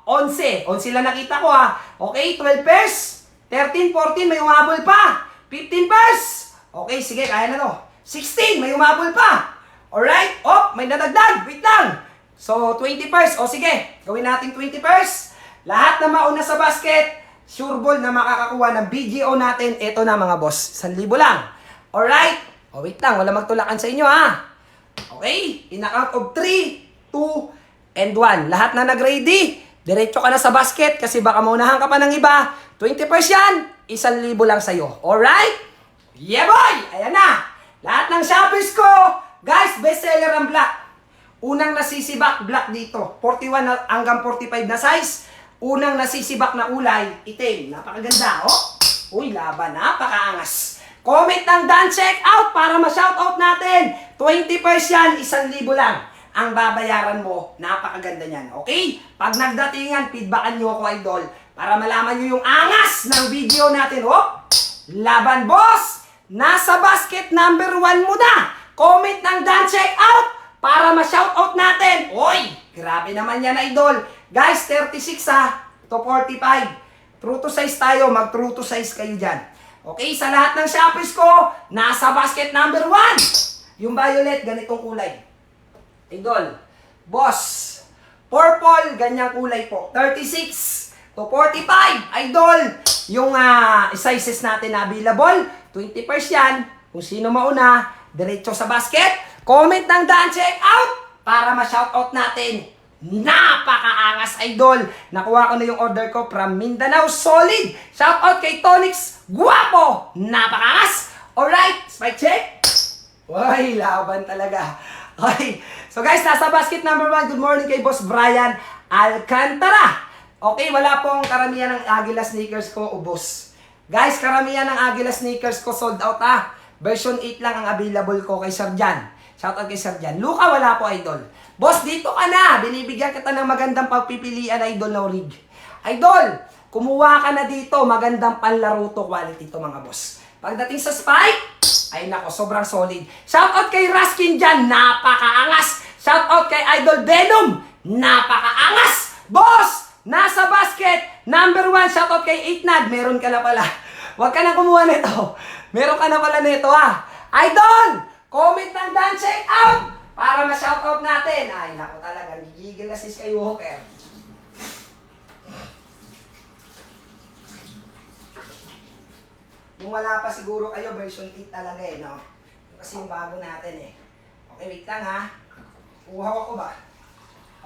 11. 11 lang nakita ko, ha. Okay, 12 pairs. 13, 14, may umabol pa. 15 pairs. Okay, sige, kaya na to. 16, may umabol pa. Alright, may nadagdag. Wait lang. So, 20 pairs. O sige, gawin natin 20 pairs. Lahat na mauna sa basket, sure ball na makakakuha ng BGO natin. Ito na mga boss, 1,000 lang. Alright. O wait lang, wala magtulakan sa inyo, ha. Okay, in a count of 3, 2, and 1. Lahat na nag-ready. Diretso ka na sa basket kasi baka maunahan ka pa ng iba. 20 pairs yan, 1,000 lang sa'yo. Alright? Yeah boy! Ayan na! Lahat ng shoppers ko, guys, bestseller ang black. Unang nasisibak, black dito. 41 hanggang 45 na size. Unang nasisibak na kulay, itim. Napakaganda, oh. Uy, laban, napakaangas. Comment ng done check out para ma-shoutout natin. 20 pairs yan, 1,000 lang. Ang babayaran mo, napakaganda niyan. Okay? Pag nagdatingan, feedbackan nyo ako, idol. Para malaman nyo yung angas ng video natin, oh. Laban, boss! Nasa basket number 1 mo na. Comment ng done check out para ma-shoutout natin. Oy, grabe naman yan, idol. Guys, 36 to 45. True to size tayo. Mag-true to size kayo dyan. Okay, sa lahat ng shoppers ko, nasa basket number 1. Yung violet, ganitong kulay. Idol, boss, purple, ganyang kulay po. 36. to 45. Idol, yung sizes natin na available, 20 pairs yan. Kung sino mauna, diretso sa basket. Comment ng daan, check out para ma-shoutout natin. Napakaangas, idol. Nakuha ko na yung order ko from Mindanao. Solid. Shoutout kay Tonix. Guwapo. Napakaangas. Alright, spike check. Uy, laban talaga. Okay. So guys, nasa basket number 1. Good morning kay Boss Brian Alcantara. Okay, wala pong karamihan ng Agila sneakers ko ubos. Guys, karamihan ng Agila sneakers ko sold out Version 8 lang ang available ko kay Sir Jan. Shoutout kay Sir Jan. Luka, wala po, idol. Boss, dito ka na. Binibigyan kita ng magandang pagpipilian, idol, na rig. Idol, kumuha ka na dito. Magandang panlaro to, quality to, mga boss. Pagdating sa spike, ay nako, sobrang solid. Shoutout kay Raskin dyan. Napakaangas. Shoutout kay Idol Venom. Napakaangas. Boss, nasa basket. Number 1, shoutout kay 8nad. Meron ka na pala. Huwag ka na kumuha nito. Meron ka na pala nito, Idol, comment ng daan, check out para ma-shoutout natin. Ay, naku talaga, gigigil na si Skywalker. Kung wala pa siguro kayo, version 8 talaga no? Kasi yung bago natin Okay, wait lang Uhaw ako ba?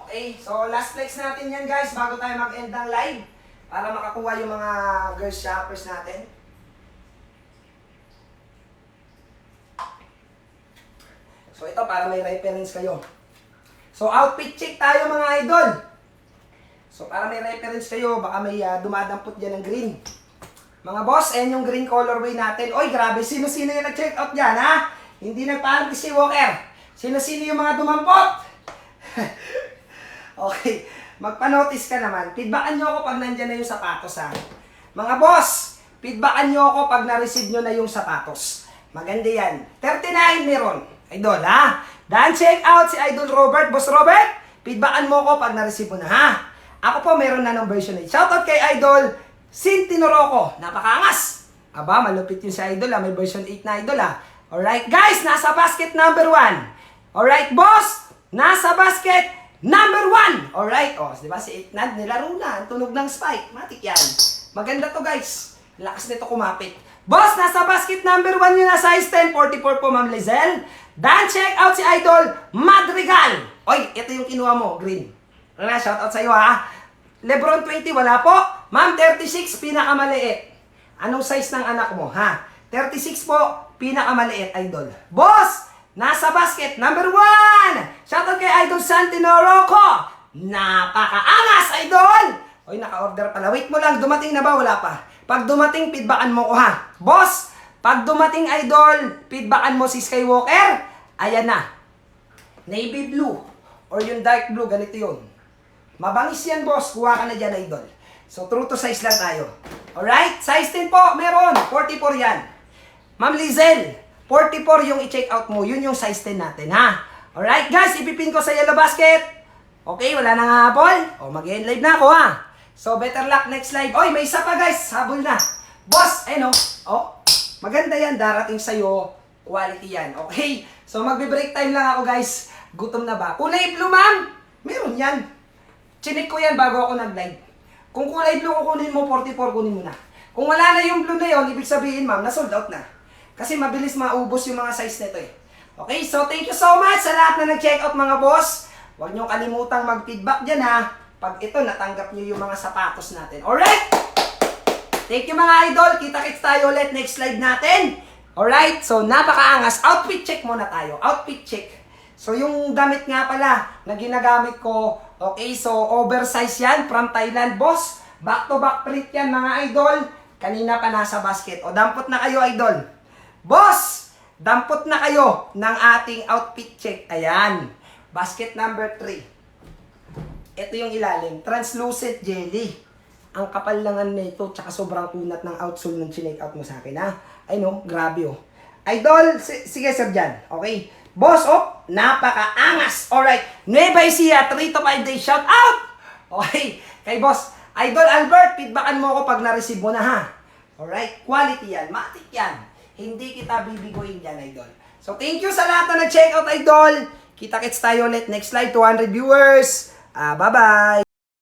Okay, so last flex natin yan guys, bago tayo mag-end ng live. Para makakuha yung mga girls shoppers natin. So ito, para may reference kayo. So outfit check tayo mga idol. So para may reference kayo, baka may dumadampot dyan ng green. Mga boss, ayan yung green colorway natin. Oy, grabe, sino-sino yung nag-check out dyan, Hindi nagpaalam si Walker. Sino-sino yung mga dumampot? Okay, magpa-notice ka naman. Feedbackan nyo ako pag nandyan na yung sapatos, Mga boss, feedbackan nyo ako pag na-receive nyo na yung sapatos. Maganda yan. 39 meron. Idol, Dan check out si Idol Robert. Boss Robert, feedbackan mo ko pag na-receive mo na, Ako po, meron na ng version 8. Shoutout kay Idol Sintinoroco. Napakaangas. Aba, malupit yung si Idol, May version 8 na Idol, Alright, guys, nasa basket number 1. Alright, boss, nasa basket number 1. Alright, diba si 8nad, nilaro na. Ang tunog ng spike. Matik yan. Maganda to, guys. Lakas nito kumapit. Boss, nasa basket number 1 yun na size 10. 44 po, Ma'am Lizelle. Dan, check out si Idol Madrigal. Oy, ito yung kinuha mo, green. Shout out sa iyo, Lebron 20, wala po. Ma'am, 36, pinakamaliit. Anong size ng anak mo, 36 po, pinakamaliit, Idol. Boss, nasa basket number 1. Shout out kay Idol Santinoroco. Napakaangas, Idol. Oy, naka-order pala. Wait mo lang, dumating na ba? Wala pa. Pag dumating, feedbackan mo ko, Boss, pag dumating, Idol, feedbackan mo si Skywalker. Ayan na. Navy blue or yung dark blue, ganito yun. Mabangis yan, boss. Kuha ka na dyan, Idol. So, true to size lang tayo. Alright? Size 10 po, meron. 44 yan. Ma'am Lizelle, 44 yung i-check out mo. Yun yung size 10 natin, Alright, guys. Ipipin ko sa yellow basket. Okay, wala nang habol. Mag-end live na ako, So, better luck next live. Oy, may isa pa, guys. Habol na. Boss, maganda yan. Darating sa'yo. Quality yan. Okay? So, magbe-break time lang ako, guys. Gutom na ba? Kulay blue, ma'am? Meron yan. Chinik ko yan bago ako nag-live. Kung kulay blue kukunin mo, 44 kunin mo na. Kung wala na yung blue na yon, ibig sabihin, ma'am, na-sold out na. Kasi mabilis maubos yung mga size nito Okay? So, thank you so much sa lahat na nag-check out, mga boss. Huwag nyo kalimutang mag-feedback dyan, Pag ito, natanggap nyo yung mga sapatos natin. Alright? Thank you, mga idol. Kita-kits tayo ulit next live natin. Alright? So, napakaangas. Outfit check muna tayo. Outfit check. So, yung damit nga pala na ginagamit ko, okay, so oversize yan from Thailand, boss. Back-to-back print yan, mga idol. Kanina pa nasa basket. O, dampot na kayo, idol. Boss, dampot na kayo ng ating outfit check. Ayan. Basket number 3. Ito yung ilalim. Translucent jelly. Ang kapal langan nito, tsaka sobrang kunat ng outsole ng chinek out mo sa akin, Ay no, grabe Idol, sige sir dyan. Okay. Boss, napakaangas. Alright. Nueva Ecija, 3 to 5 days. Shout out! Okay. Kay boss, Idol Albert, feedbackan mo ako pag na-receive mo na, Alright. Quality yan. Matik yan. Hindi kita bibiguin dyan, Idol. So, thank you sa lahat na nag-check out, Idol. Kita-kits tayo ulit. Next live, 200 viewers. Bye-bye.